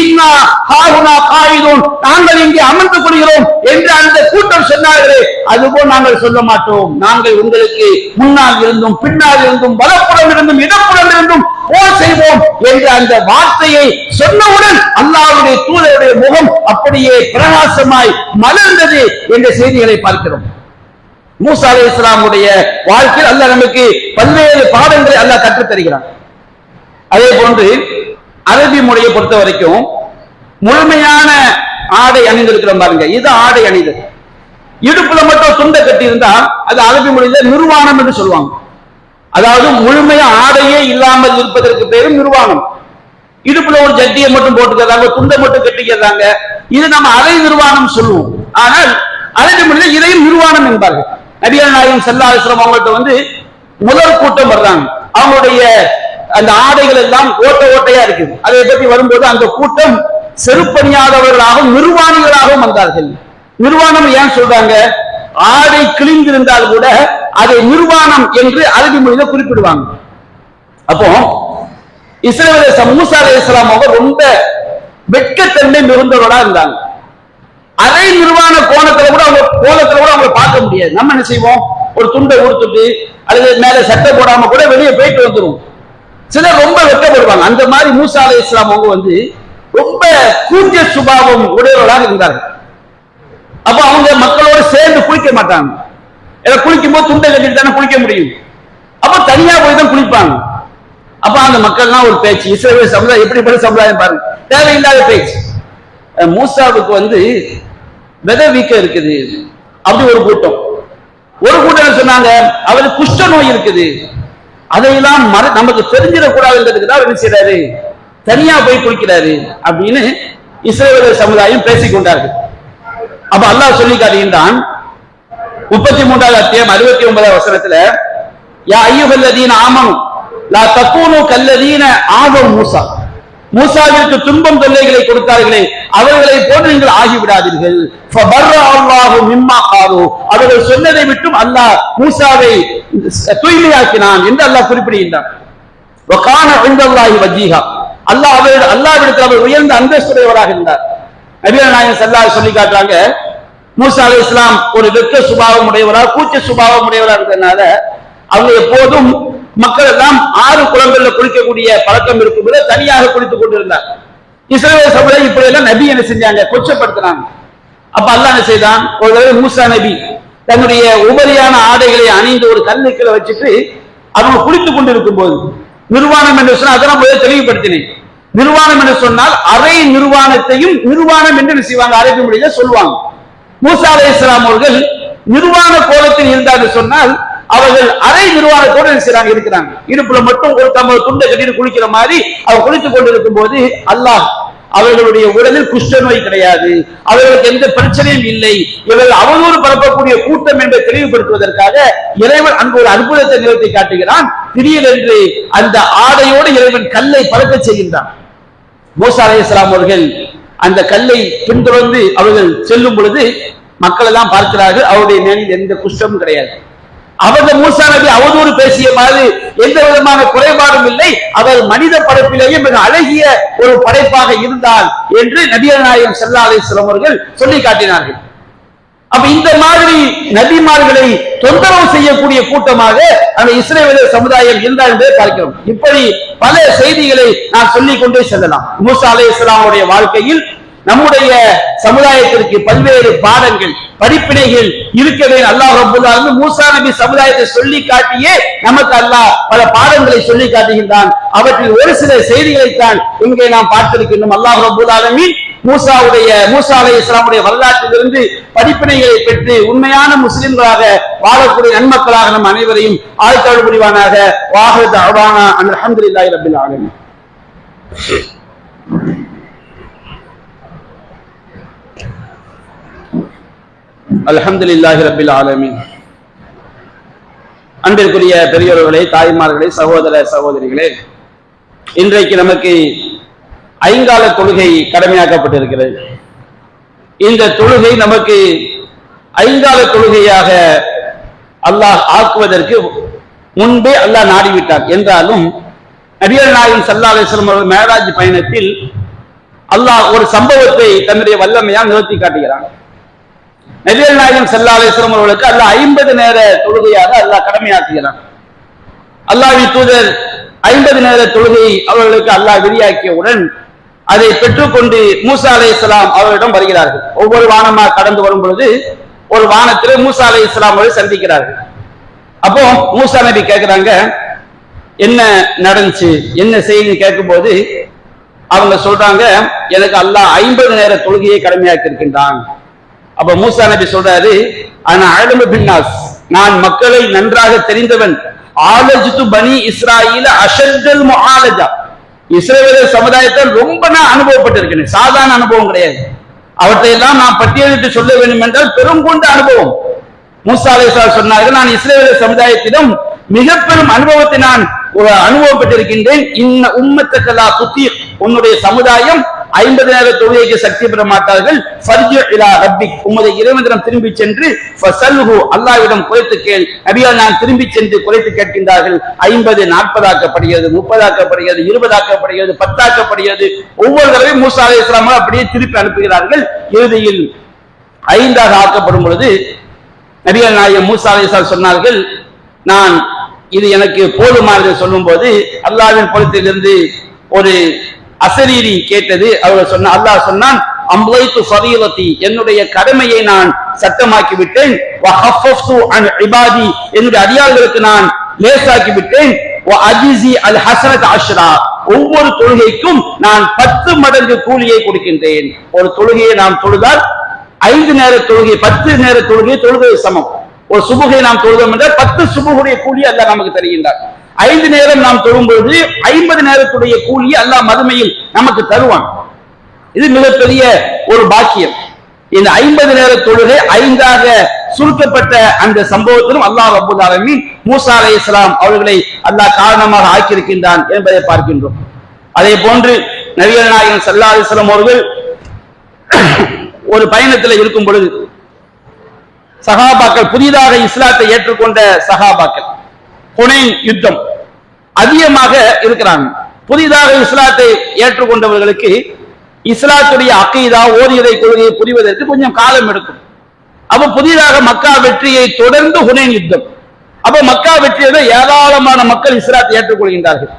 இன்னா ஹாஹுனா காயிதுன், நாங்கள் இங்கே அமர்ந்து கொள்கிறோம் என்று அந்த கூட்டம் சொன்னார்களே, அதுபோல் நாங்கள் சொல்ல மாட்டோம். நாங்கள் உங்களுக்கு முன்னால் இருந்தும் பின்னால் இருந்தும் வலப்புறம் இருந்தும் இடப்புறம் இருந்தும் போர் செய்வோம் என்று அந்த வார்த்தையை சொன்னவுடன் அல்லாஹ்வுடைய தூதருடைய முகம் அப்படியே பிரகாசமாய் மலர்ந்தது என்ற செய்திகளை பார்க்கிறோம். மூசா அலைஹிஸ்ஸலாமுடைய வாழ்க்கையில் அல்லாஹ் நமக்கு பல்வேறு பாடங்களை அல்லாஹ் கற்றுத் தருகிறான். அதே போன்று அரபி மொழியை பொறுத்த வரைக்கும் முழுமையான ஆடை அணிந்திருக்கிறோம் பாருங்க, இது ஆடை அணிதல். இடுப்புல மட்டும் துண்டை கட்டி இருந்தா அது அரபி மொழியில நிர்வாணம் என்று சொல்லுவாங்க. அதாவது முழுமையா ஆடையே இல்லாமல் இருப்பதற்கு பேரும் நிர்வாணம். இடுப்புல ஒரு ஜட்டியை மட்டும் போட்டுக்கிறாங்க, துண்டை மட்டும் கட்டிக்கிறாங்க, இது நம்ம அரை நிர்வாணம் சொல்லுவோம். ஆனால் அரபி மொழியில இதையும் நிர்வாணம் என்பார்கள். நபிகள் நாயகம் ஸல்லல்லாஹு அலைஹி வஸல்லம் அவங்கள்ட்ட முதல் கூட்டம் வர்றாங்க, அவங்களுடைய அந்த ஆடைகள் எல்லாம் ஓட்டையா இருக்குது. அதை பற்றி வரும்போது அந்த கூட்டம் செருப்பணியாதவர்களாகவும் நிர்வாணிகளாகவும் வந்தார்கள். நிர்வாணம் ஏன் சொல்றாங்க? ஆடை கிழிந்திருந்தால் கூட அதை நிர்வாணம் என்று அரபி மொழியில குறிப்பிடுவாங்க. அப்போ இஸ்ரவேலர் மூசா அலைஹிஸ்ஸலாம் அவங்க ரொம்ப வெட்கத்தன்மை மிகுந்தவர்களா இருந்தாங்க. அரை நிர்வாண கோணத்துல கூட அவங்க பார்க்க முடியாது. நம்ம என்ன செய்வோம்? ஒரு துண்டை உடுத்துட்டு அல்லது மேல சட்டை போடாம கூட வெளியே போயிட்டு வந்துரும். சிலர் ரொம்ப வெட்கப்படுவாங்க. அந்த மாதிரி மூசா அலைஹிஸ்ஸலாம் அவங்க ரொம்ப கூச்ச சுபாவம் உடையவர்களாக இருந்தார்கள். அப்ப அவங்க மக்களோடு சேர்ந்து குளிக்க மாட்டாங்க. குளிக்கும் போது துண்டை கட்டிட்டு தானே குளிக்க முடியும். அப்ப தனியா போய் தான் குளிப்பாங்க. அப்ப அந்த மக்கள்லாம் ஒரு பேச்சு, இஸ்ரவேல் சமுதாயம் எப்படிப்பட்ட சமுதாயம் பாருங்க, தேவையில்லாத பேச்சு. மூசாவுக்கு விதை வீக்க இருக்குது அப்படி ஒரு கூட்டம் சொன்னாங்க, அவருக்கு குஷ்ட நோய் இருக்குது, அதையெல்லாம் நமக்கு தெரிஞ்சிடக்கூடாதுன்றதுக்கு தான் என்ன செய்யறாரு, தனியா போய் குளிக்கிறாரு அப்படின்னு இஸ்ரவேல் சமுதாயம் பேசிக்கொண்டார்கள். அப்ப அல்லாஹ் சொல்லி காட்டுகின்றான் 33வது அத்தியாயம் 69வது வசனத்துல, யா அய்யுஹல்லதீன ஆமனு லா தகூனு கல்லதீன ஆதவ் மூசா, மூசாவிற்கு துன்பம் தொல்லைகளை கொடுத்தார்களே அவர்களை போன்று நீங்கள் ஆகிவிடாதீர்கள். ஃபபர்ரஅல்லாஹு மிம்மா காலு, அவர்கள் சொன்னதை விட்டும் அல்லாஹ் மூசாவை தூய்மையாக்கினான் என்று அல்லாஹ் குறிப்பிடுகின்றான். வகான இன்தல்லாஹி வஜீஹா, அல்லாஹ்விடத்தில் அவர் உயர்ந்த அந்தஸ்துடையவராக இருந்தார். நபிகள் நாயகம் ஸல்லல்லாஹு அலைஹி சொல்லி காட்டுறாங்க, மூசா அலைஹிஸ்ஸலாம் ஒரு வெட்க சுபாவம் உடையவராக கூச்ச சுபாவம் உடையவராக இருந்ததுனால அவங்க எப்போதும் மக்கள் எல்லாம் 6 குளங்கள்ல குளிக்கக்கூடிய பழக்கம் இருக்கும்போது தனியாக குளித்துக் கொண்டிருந்தார். இஸ்ரவேல் சமுதாயம் இப்படி எல்லாம் நபி என்ன செஞ்சாங்க, கொச்சப்படுத்தினாங்க. அப்ப அல்லாஹ் என்ன செய்தான், ஒரு தடவை மூசா நபி தன்னுடைய உபரியான ஆடைகளை அணிந்து ஒரு கல்லுக்குள்ள வச்சுட்டு அவங்க குளித்துக் கொண்டிருக்கும் போது, நிர்வாணம் என்று சொன்னால் அதெல்லாம் முதல்ல தெளிவுபடுத்தினேன். நிர்வாணம் என்று சொன்னால் அரை நிர்வாணத்தையும் நிர்வாணம் என்று செய்வாங்க, அரபி மொழியில சொல்லுவாங்க. மூசா அலைஹிஸ்ஸலாம் அவர்கள் நிர்வாண கோலத்தில் இருந்தார் சொன்னால் அவர்கள் அரை நிர்வாணத்தோடு இருக்கிறாங்க. இடுப்புல மட்டும் ஒரு தம்ம துண்டை கட்டிட்டு குளிக்கிற மாதிரி அவர் குளித்துக் கொண்டிருக்கும் போது அல்லாஹ் அவர்களுடைய உடலில் குஷ்ட நோய் கிடையாது, அவர்களுக்கு எந்த பிரச்சனையும் இல்லை, இவர்கள் அவதூறு பரப்பக்கூடிய கூட்டம் என்பதை தெளிவுபடுத்துவதற்காக இறைவன் அங்கு ஒரு அற்புதத்தை நிகழ்த்தி காட்டுகிறான். திடீரென்று அந்த ஆடையோடு இறைவன் கல்லை பறக்க செய்கின்றான். மூசா அலைஹிஸ்ஸலாம் அவர்கள் அந்த கல்லை பின்தொடர்ந்து அவர்கள் செல்லும் பொழுது மக்கள் எல்லாம் பார்க்கிறார்கள், அவருடைய மேனில் எந்த குஷ்டமும் கிடையாது. அவங்க மூசா நபி அவதூறு பேசிய மாதிரி எந்த விதமான குறைபாடும் இல்லை, அவர் மனித படைப்பிலேயே மிக அழகிய ஒரு படைப்பாக இருந்தார் என்று நபிகள் நாயகம் ஸல்லல்லாஹு அலைஹி வஸல்லம் அவர்கள் சொல்லி காட்டினார்கள். அப்ப இந்த மாதிரி நபிமார்களை தொந்தரவு செய்யக்கூடிய கூட்டமாக அந்த இஸ்ரவேல் சமுதாயம் இருந்தார் என்பதை பார்க்கிறோம். இப்படி பல செய்திகளை நான் சொல்லிக் கொண்டே செல்லலாம். மூசா அலைஹிஸ்ஸலாமுடைய வாழ்க்கையில் நம்முடைய சமுதாயத்திற்கு பல்வேறு பாடங்கள், படிப்பினைகள் இருக்கவே அல்லாஹ் ரப்பல் ஆலமீன் மூசா நபி சமுதாயத்தை சொல்லி காட்டியே நமக்கு அல்லாஹ் பல பாடங்களை சொல்லி காட்டுகின்றான். அவற்றில் ஒரு சில செய்திகளைத்தான் இங்கே நாம் பார்த்திருக்கின்றோம். அல்லாஹ் ரப்பல் ஆலமீன் மூசா அலைஹிஸ்ஸலாமுடைய வரலாற்றிலிருந்து படிப்பினைகளை பெற்று உண்மையான முஸ்லிம்களாக வாழக்கூடிய நன்மக்களாக நம் அனைவரையும் ஆழ்த்தாள் புரிவானாக. வாஹிரு தஅவானா அல்ஹம்துலில்லாஹி ரப்பில் ஆலமீன். அல்ஹம்துலில்லாஹி ரப்பில் ஆலமீன். அன்பிற்குரிய பெரியோர்களே, தாய்மார்களே, சகோதர சகோதரிகளே, இன்றைக்கு நமக்கு ஐங்கால தொழுகை கடமையாக்கப்பட்டிருக்கிறது. இந்த தொழுகை நமக்கு ஐங்கால தொழுகையாக அல்லாஹ் ஆக்குவதற்கு முன்பே அல்லாஹ் நாடிவிட்டார். என்றாலும் நபிகள் நாயகம் ஸல்லல்லாஹு அலைஹி வஸல்லம் அவர்கள் மேராஜ் பயணத்தில் அல்லாஹ் ஒரு சம்பவத்தை தன்னுடைய வல்லமையால் நிறுத்தி காட்டுகிறான். நபிகள் நாயகம் ஸல்லல்லாஹு அலைஹி வஸல்லம் அவர்களுக்கு அல்லாஹ் 50 நேர தொழுகையாக அல்லாஹ் கடமையாக்குகிறான். அல்லாஹ்வின் தூதர் 50 நேர தொழுகை அவர்களுக்கு அல்லாஹ் விதியாக்கியவுடன் அதை பெற்றுக்கொண்டு மூசா அலைஹிஸ்ஸலாம் அவர்களிடம் வருகிறார்கள். ஒவ்வொரு வானமாக கடந்து வரும் பொழுது ஒரு வானத்தில் மூசா அலைஹிஸ்ஸலாம் அவர்கள் சந்திக்கிறார்கள். அப்போ மூசா நபி கேட்கிறாங்க, என்ன நடந்துச்சு, என்ன செய்தி கேட்கும் போது அவங்க சொல்றாங்க, எனக்கு அல்லாஹ் 50 நேர தொழுகையை கடமையாக்கி இருக்கின்றான். அப்ப மூசா நபி சொல்றாரு, ஆனா அலமு பின்னாஸ், நான் மக்களை நன்றாக தெரிந்தவன். ஆலஜ்து பனி இஸ்ராயீல அஷத்தல் முஆலஜா, இஸ்ரவேல் சமுதாயத்தை ரொம்ப நான் அனுபவப்பட்டிருக்கிறேன். சாதாரண அனுபவம் கிடையாது. அவற்றை எல்லாம் நான் பட்டியலிட்டு சொல்ல வேண்டும் என்றால் பெரும் கொண்ட அனுபவம். மூசா அலைஹிஸ்ஸலாம் சொன்னார்கள், நான் இஸ்ரவேல் சமுதாயத்திடம் மிக பெரும் அனுபவத்தை நான் அனுபவப்பட்டிருக்கின்றேன். இன்ன உம்மத்தக்கலா துத்தீக், உன்னுடைய சமுதாயம் 50 நேர தொழுகைக்கு சக்தி பெற மாட்டார்கள். ஃபர்ஜி இலா ரப்பிக், உம்முடைய இறைவனிடம் திரும்பி சென்று ஃபஸல்ஹு, அல்லாஹ்விடம் குறைத்து கேள். நபியால் நான் திரும்பி சென்று குறைத்து கேட்கின்றார்கள். 50 40 ஆக்கப்படுகிறது, 30 ஆக்கப்படுகிறது, 20 ஆக்கப்படுகிறது, 10 ஆக்கப்படுகிறது. ஒவ்வொரு தடவையும் மூசா அலைஹிஸ்ஸலாம் அப்படியே திருப்பி அனுப்புகிறார்கள். இறுதியில் 5ஆக ஆக்கப்படும் பொழுது நபிகள் நாயகம் மூசா அலைஹிஸ்ஸலாம் சொன்னார்கள், நான் இது எனக்கு போதுமானது சொல்லும் போது அல்லாஹ்வின் புறத்திலிருந்து ஒரு அசரீரி கேட்டது. அவர் சொன்ன அல்லாஹ் சொன்னான், அம்லைத்து ஃபரீலதி, என்னுடைய கடமையை நான் சட்டமாக்கி விட்டேன். வஹஃபஃப்து அன் இபாதி, என்னுடைய அடியார்களுக்கு நான் லேசாக்கி விட்டேன். வஅஜிஸி அல் ஹஸனத் அஷ்ரா, ஒவ்வொரு தொழுகைக்கும் நான் 10 மடங்கு கூலியை கொடுக்கின்றேன். ஒரு தொழுகையை நாம் தொழுதால் 5 நேர தொழுகை 10 நேர தொழுகை தொழுகை சமம். ஒரு சுபுகை நாம் தொழுதோம் என்றால் 10 சுபுகுடைய கூலி அல்லாஹ் நமக்கு தருகின்றார். 5 நேரம் நாம் தொழும் பொழுது 50 நேரத்துடைய கூலியை அல்லாஹ் மறுமையில் நமக்கு தருவான். இது மிகப்பெரிய ஒரு பாக்கியம். இந்த 50 நேர தொழுகை 5ஆக சுருக்கப்பட்ட அந்த சம்பவத்திலும் அல்லாஹ் ரப்பல் ஆலமீன் மூசா அலைஹிஸ்ஸலாம் அவர்களை அல்லாஹ் காரணமாக ஆக்கியிருக்கின்றான் என்பதை பார்க்கின்றோம். அதே போன்று நபிகள் நாயகம் ஸல்லல்லாஹு அலைஹி வஸல்லம் அவர்கள் ஒரு பயணத்தில் இருக்கும் பொழுது சஹாபாக்கள், புதிதாக இஸ்லாத்தை ஏற்றுக்கொண்ட சஹாபாக்கள், ஹுனைன் யுத்தம் அதிகமாக இருக்கிறாங்க. புதிதாக இஸ்லாத்தை ஏற்றுக்கொண்டவர்களுக்கு இஸ்லாத்துடைய அக்கீதா ஓரியதை கொள்கையை புரிவதற்கு கொஞ்சம் காலம் எடுக்கும். அப்ப புதிதாக மக்கா வெற்றியை தொடர்ந்து ஹுனைன் யுத்தம். அப்ப மக்கா வெற்றியோட ஏராளமான மக்கள் இஸ்லாத்தை ஏற்றுக்கொள்கின்றார்கள்.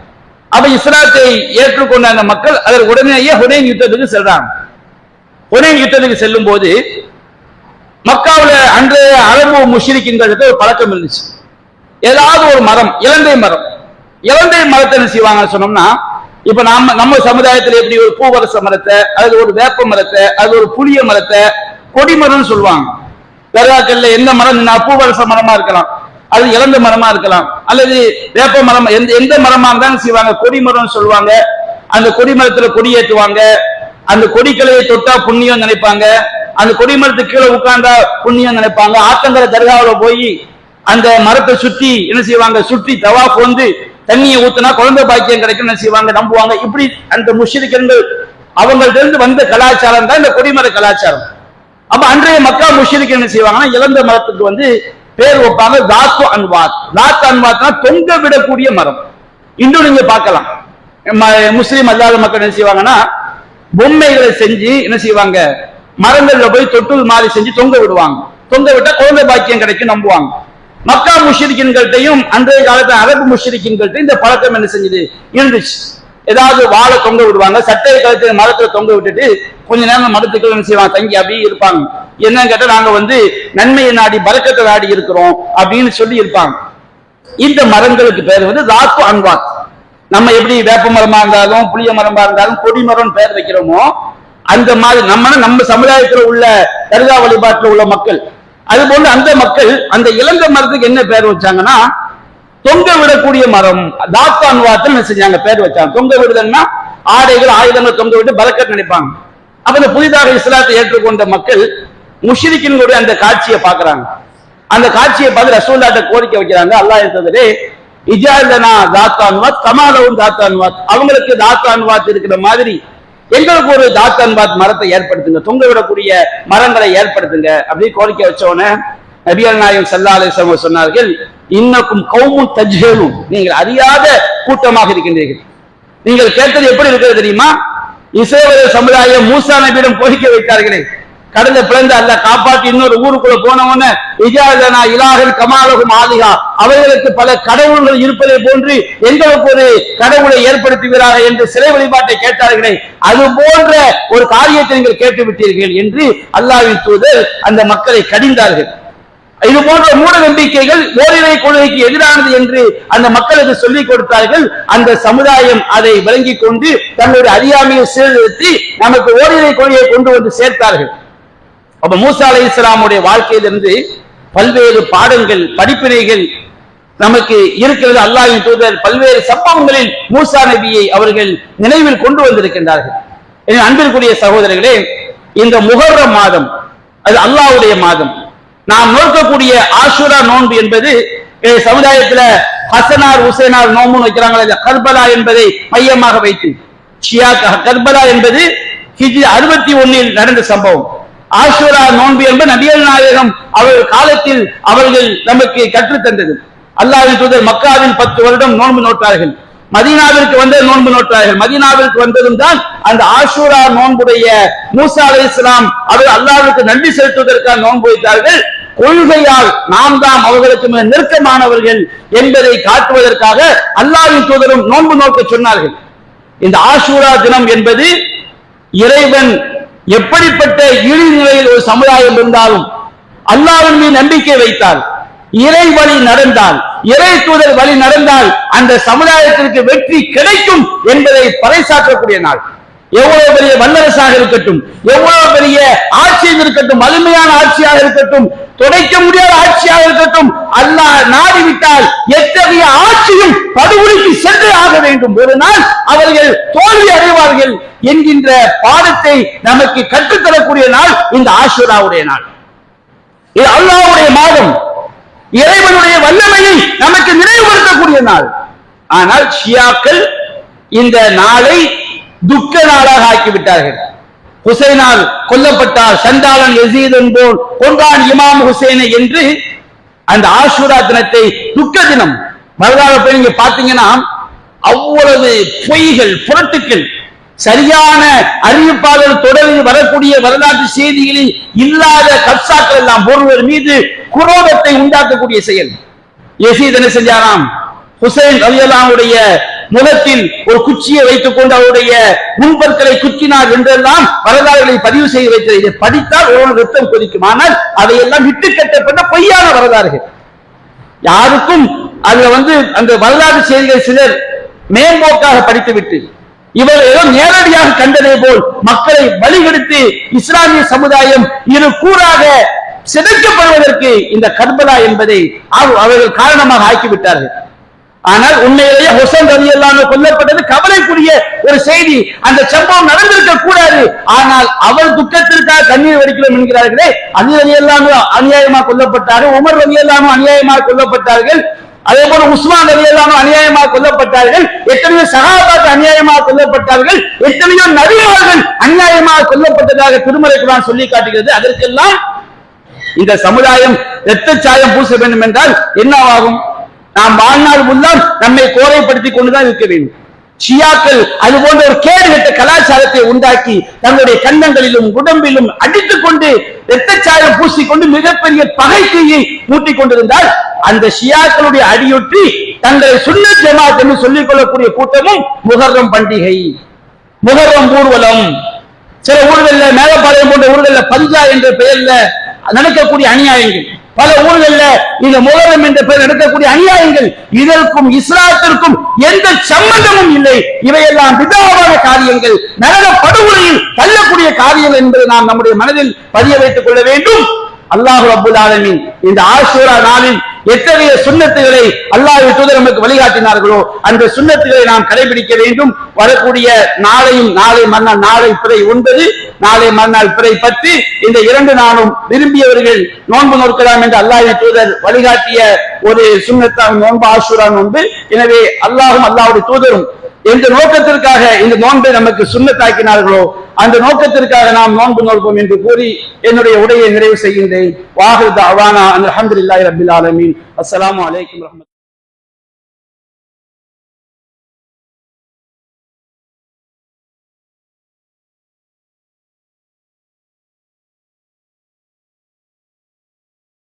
அப்ப இஸ்லாத்தை ஏற்றுக்கொண்ட அந்த மக்கள் அதற்கு உடனேயே ஹுனைன் யுத்தத்துக்கு செல்றாங்க. ஹுனைன் யுத்தத்துக்கு செல்லும் போது மக்காவுல அன்றைய அரபு முஷ்ரிக்கின்றது ஒரு பழக்கம் இருந்துச்சு. ஏதாவது ஒரு மரம், இலந்தை மரத்தை என்ன செய்வாங்கன்னு சொன்னோம்னா, இப்ப நம்ம சமுதாயத்தில் எப்படி ஒரு பூவரச மரத்தை, அது ஒரு வேப்ப மரத்தை, அது ஒரு புளிய மரத்தை கொடிமரம்னு சொல்லுவாங்க. தர்காக்கள்ல எந்த மரம், பூவரச மரமா இருக்கலாம், அது இலந்த மரமா இருக்கலாம், அல்லது வேப்ப மரம், எந்த மரமா இருந்தாலும் செய்வாங்க, கொடிமரம்னு சொல்லுவாங்க. அந்த கொடிமரத்துல கொடியேற்றுவாங்க. அந்த கொடிக்கலையை தொட்டா புண்ணியம் நினைப்பாங்க. அந்த கொடிமரத்துக்கு கீழே உட்கார்ந்தா புண்ணியம் நினைப்பாங்க. ஆத்தங்கரை தர்காவில் போய் அந்த மரத்தை சுற்றி என்ன செய்வாங்க, சுற்றி தவாஃப் வந்து தண்ணியை ஊத்தினா குழந்தை பாக்கியம் கிடைக்கும் என்ன செய்வாங்க, நம்புவாங்க. இப்படி அந்த முஷ்ரிக்கள் அவங்கள்ட்ட இருந்து வந்த கலாச்சாரம் தான் இந்த கொடிமர கலாச்சாரம். அப்ப அன்றைய மக்கா முஷ்ரிக்கள் என்ன செய்வாங்கன்னா, இழந்த மரத்துக்கு வந்து பேர் வைப்பாங்க தாத்து அன்வாத். தாத்து அன்வாத்னா தொங்க விடக்கூடிய மரம். இன்னும் நீங்க பார்க்கலாம், முஸ்லீம் அல்லாத மக்கள் என்ன செய்வாங்கன்னா, பொம்மைகளை செஞ்சு என்ன செய்வாங்க, மரங்கள்ல போய் தொட்டுல் மாதிரி செஞ்சு தொங்க விடுவாங்க. தொங்க விட்டா குழந்தை பாக்கியம் கிடைக்கும் நம்புவாங்க. மக்கா முஷ்ரிக்கின்கள்ட்டையும் அன்றைய காலத்துல அரபு முஷ்ரிக்கின்கள்ட்ட இந்த பழக்கம் என்ன செஞ்சது இருந்துச்சு. ஏதாவது வாழை தொங்க விடுவாங்க, சட்டையை கழுத்து மரத்துல தொங்க விட்டுட்டு கொஞ்ச நேரம் மரத்துக்குள்ள என்ன செய்வாங்க, தங்கி அப்படியே இருப்பாங்க. என்னன்னு கேட்டா, நாங்க வந்து நன்மையை நாடி பரக்கத்தை நாடி இருக்கிறோம் அப்படின்னு சொல்லி இருப்பாங்க. இந்த மரங்களுக்கு பேர் வந்து தாத்து அன்வாத். நம்ம எப்படி வேப்ப மரமா இருந்தாலும் புளிய மரமா இருந்தாலும் கொடி மரம் பேர் வைக்கிறோமோ, அந்த மாதிரி நம்ம சமுதாயத்தில் உள்ள தர்கா வழிபாட்டில் உள்ள மக்கள், அது போன்று அந்த மக்கள் அந்த இளந்த மரத்துக்கு என்ன பேர் வச்சாங்கன்னா, தொங்க விடக்கூடிய மரம், தாத்தான்வாத்தில் என்ன செஞ்சாங்க, பேர் வச்சாங்க. தொங்க விடுதல்னா ஆடைகள் ஆயுதங்கள் தொங்க விட்டு பரக்கத் நினைப்பாங்க. அப்ப இந்த புதிதாக இஸ்லாத்தை ஏற்றுக்கொண்ட மக்கள் முஷ்ரிக்கின்களுடைய அந்த காட்சியை பார்க்கறாங்க. அந்த காட்சியை பார்த்து ரசூலுல்லாஹ்ட்ட கோரிக்கை வைக்கிறாங்க, அல்லாஹ் இருக்கிறதே இஜாலனா தாத்தான்வாத் கமாலவும் தாத்தான்வாத், அவங்களுக்கு தாத்தான்வாத் இருக்கிற மாதிரி எங்களுக்கு ஒரு தாத்தான்வாத் மரத்தை ஏற்படுத்துங்க, தொங்க விடக்கூடிய மரங்களை ஏற்படுத்துங்க அப்படி கோரிக்கை வச்சோன்னே நபிகள் நாயகம் ஸல்லல்லாஹு அலைஹி வஸல்லம் சொன்னார்கள், இன்னக்கும் கௌமுன் தஜ்ஹலூன், நீங்கள் அறியாத கூட்டமாக இருக்கின்றீர்கள். நீங்கள் கேட்டது எப்படி இருக்கிறது தெரியுமா? இஸ்ரவேல் சமுதாயம் மூசா நபியிடம் கோரிக்கை வைத்தார்களே, கடலை பிளந்து அல்லாஹ் காப்பாற்றி இன்னொரு ஊருக்குள்ள போனவன இஜாலனா இலாஹன் கமாலஹும் ஆலிஹா, அவர்களுக்கு பல கடவுள்கள் இருப்பதை போன்று எங்களுக்கு ஒரு கடவுளை ஏற்படுத்துகிறார்கள் என்று சிலை வழிபாட்டை கேட்டார்களே, அது போன்ற ஒரு காரியத்தை நீங்கள் கேட்டு விட்டீர்கள் என்று அல்லாஹ்வின் தூதர் அந்த மக்களை கடிந்தார்கள். இது போன்ற மூட நம்பிக்கைகள் ஓரிரை கொள்கைக்கு எதிரானது என்று அந்த மக்களுக்கு சொல்லிக் கொடுத்தார்கள். அந்த சமுதாயம் அதை விளங்கிக் கொண்டு தங்களுடைய அறியாமையை சீர்திருத்தி நமக்கு ஓரிரை கொள்கையை கொண்டு வந்து சேர்த்தார்கள். அப்ப மூசா அலைஹிஸ்ஸலாமுடைய வாழ்க்கையிலிருந்து பல்வேறு பாடங்கள் படிப்பினைகள் நமக்கு இருக்கிறது. அல்லாஹ்வின் தூதர் பல்வேறு சம்பவங்களில் மூசா நபியை அவர்கள் நினைவில் கொண்டு வந்திருக்கின்றார்கள். அன்பிற்குரிய சகோதரர்களே, இந்த முஹர்ரம் மாதம் அது அல்லாஹ்வுடைய மாதம். நாம் நோக்கக்கூடிய ஆஷூரா நோன்பு என்பது சமுதாயத்தில் ஹசனார் ஹுசைனார் நோன்பு வைக்கிறாங்க. கர்பலா என்பதை மையமாக வைத்து கர்பலா என்பது ஹிஜ்ரி 61 நடந்த சம்பவம். ஆஷூரா நோன்பு என்பது நபிகள் நாயகம் அவர்கள் காலத்தில் அவர்கள் நமக்கு கற்றுத்தந்தது. அல்லாஹ்வின் தூதர் மக்காவில் 10 வருடம் நோன்பு நோட்டார்கள், மதீனாவிற்கு வந்து நோன்பு நோட்டார்கள். மதீனாவிற்கு வந்ததும் தான் அந்த ஆஷூரா நோன்புடைய மூசா அலைஹிஸ்ஸலாம் அவர்கள் அல்லாஹ்வுக்கு நன்றி செலுத்துவதற்காக நோன்பு வைத்தார்கள். கொள்கையால் நாம் தான் அவர்களுக்கு மிக நெருக்கமானவர்கள் என்பதை காட்டுவதற்காக அல்லாஹ்வின் தூதரும் நோன்பு நோக்க சொன்னார்கள். இந்த ஆஷூரா தினம் என்பது இறைவன் எப்படிப்பட்ட இழிநிலையில் ஒரு சமுதாயம் இருந்தாலும் அல்லாஹ்வின் மீது நம்பிக்கை வைத்தால், இறை வழி நடந்தால், இறை தூதர் வழி நடந்தால் அந்த சமுதாயத்திற்கு வெற்றி கிடைக்கும் என்பதை பறைசாற்றக்கூடிய நாள். எவ்வளவு பெரிய வல்லரசாக இருக்கட்டும், எவ்வளவு பெரிய ஆட்சியாக இருக்கட்டும், வலிமையான ஆட்சியாக இருக்கட்டும், துடைக்க முடியாத ஆட்சியாக இருக்கட்டும், அல்லாஹ் நாடிவிட்டால் எத்தகைய ஆட்சியும் படுகொலைக்கு சென்று ஆக வேண்டும். ஒரு நாள் அவர்கள் தோல்வி அடைவார்கள் என்கின்ற பாடத்தை நமக்கு கற்றுத்தரக்கூடிய நாள் இந்த ஆஷூராவுடைய நாள். இது அல்லாஹ்வுடைய மாதம், இறைவனுடைய வல்லமையை நமக்கு நினைவுபடுத்தக்கூடிய நாள். ஆனால் ஷியாக்கள் இந்த நாளை துக்க நாளாக ஆக்கிவிட்டார்கள். ஹுசைனால் கொல்லப்பட்டார், சண்டாளன் யசீத் என்போர் கொன்றான் இமாம் ஹுசைனை என்று அந்த ஆஷூரா தினத்தை துக்க தினம். வரலாறு போய் நீங்க பாத்தீங்கன்னா அவ்வளவு பொய்கள் புரட்டுக்கள், சரியான அறிவிப்பாளர் தொடரில் வரக்கூடிய வரலாற்று செய்திகளில் இல்லாத கப்சாக்கள் எல்லாம் ஒருவர் மீது குரோதத்தை உண்டாக்கக்கூடிய செயல். யசீத் என்ன செஞ்சாராம், ஹுசைன் ரலியல்லாஹு அன்ஹுடைய முகத்தில் ஒரு குச்சியை வைத்துக் கொண்டு அவருடைய முன்பற்களை குத்தினார் என்றெல்லாம் வரலாறுகளை பதிவு செய்து வைத்தது. இதை படித்தால் ஒரு ரத்தம் கொதிக்கும். ஆனால் அதையெல்லாம் விட்டு கட்டப்பட்ட பொய்யான வரலாறுகள். யாருக்கும் அதுல அந்த வரலாற்று செய்திகள் சிலர் மேம்போக்காக படித்துவிட்டு இவர் ஏதோ நேரடியாக கண்டதை போல் மக்களை வழிகெடுத்து இஸ்லாமிய சமுதாயம் இரு கூறாக சிதைக்கப்படுவதற்கு இந்த கர்பலா என்பதை அவர்கள் காரணமாக ஆக்கிவிட்டார்கள். ஆனால் உண்மையிலேயே ஹுசைன் ரலியல்லாஹு அன்ஹு கொல்லப்பட்டது கவலைக்குரிய ஒரு செய்தி. அந்த சம்பவம் நடந்திருக்க கூடாது. ஆனால் அவர் துக்கத்திற்காக கண்ணீர் வடிக்கிறோம் என்கிறார்களே, அலி ரலியல்லாஹு அன்ஹு அநியாயமாக கொல்லப்பட்டார்கள், உமர் ரலியல்லாஹு அன்ஹு அநியாயமாக கொல்லப்பட்டார்கள், அதே போல உஸ்மான் ரலியல்லாஹு அன்ஹு அநியாயமாக கொல்லப்பட்டார்கள், எத்தனையோ சஹாபாக்கள் அநியாயமாக கொல்லப்பட்டார்கள், எத்தனையோ நபிமார்கள் அநியாயமாக கொல்லப்பட்டதாக திருமறை குர்ஆன் சொல்லி காட்டுகிறது. அதற்கெல்லாம் இந்த சமுதாயம் இரத்த சாயம் பூச வேண்டும் என்றால் என்னவாகும்? நாம் வாழ்நாள் முன்னால் நம்மை கோரைப்படுத்திக் கொண்டுதான் இருக்க வேண்டும். ஷியாக்கள் அது போன்ற ஒரு கேடுகட்ட கலாச்சாரத்தை உண்டாக்கி தங்களுடைய கன்னங்களிலும் உடம்பிலும் அடித்துக் கொண்டு இரத்தச்சாயம் பூசிக்கொண்டு மிகப்பெரிய பகை தீயை மூட்டிக் கொண்டிருந்தால் அந்த ஷியாக்களுடைய அடியொற்றி தங்களை சுன்னத் ஜமாத் என்று சொல்லிக் கொள்ளக்கூடிய கூட்டமும் முஹர்ரம் பண்டிகை, முஹர்ரம் ஊர்வலம், சில ஊர்களில் மேலப்பாளையம் போன்ற ஊர்களில் பஞ்சா என்ற பெயர்ல நடக்கக்கூடிய அநியாயங்கள், பல ஊர்களில் இந்த முஹர்ரம் என்ற பெயர் நடக்கக்கூடிய அநியாயங்கள், இதற்கும் இஸ்லாத்திற்கும் எந்த சம்பந்தமும் இல்லை. இவையெல்லாம் பிதாவான காரியங்கள், நரக படுகொலையில் தள்ளக்கூடிய காரியங்கள் என்பதை நாம் நம்முடைய மனதில் பதிய வைத்துக் கொள்ள வேண்டும். அல்லாஹ் ரப்பல் ஆலமீன் இந்த ஆஷூரா நாளில் எத்தகைய சுன்னத்துகளை அல்லாஹ்வின் தூதர் நமக்கு வழிகாட்டினார்களோ அந்த சுன்னத்துகளை நாம் கடைபிடிக்க வேண்டும். வரக்கூடிய நாளையும் நாளை மறுநாள், நாளை பிறை 9, நாளை மறுநாள் பிறை 10, இந்த 2 நாளும் விரும்பியவர்கள் நோன்பு நோக்கலாம் என்று அல்லாஹ்வின் தூதர் வழிகாட்டிய ஒரு சுன்னத்தான நோன்பு ஆஷூரா நோன்பு. எனவே அல்லாஹும் அல்லாஹ்வுடைய தூதரும் எந்த நோக்கத்திற்காக இந்த நோன்பை நமக்கு சுன்னத்தாக்கினார்களோ அந்த நோக்கத்திற்காக நாம் நோன்பு நோற்போம் என்று கூறி என்னுடைய உரையை நிறைவு செய்கின்றேன். வாஹிரு தஅவானா அல்ஹம்துலில்லாஹி ரப்பில் ஆலமீன். அஸ்ஸலாமு அலைக்கும் வரஹ்மத்துல்லாஹி.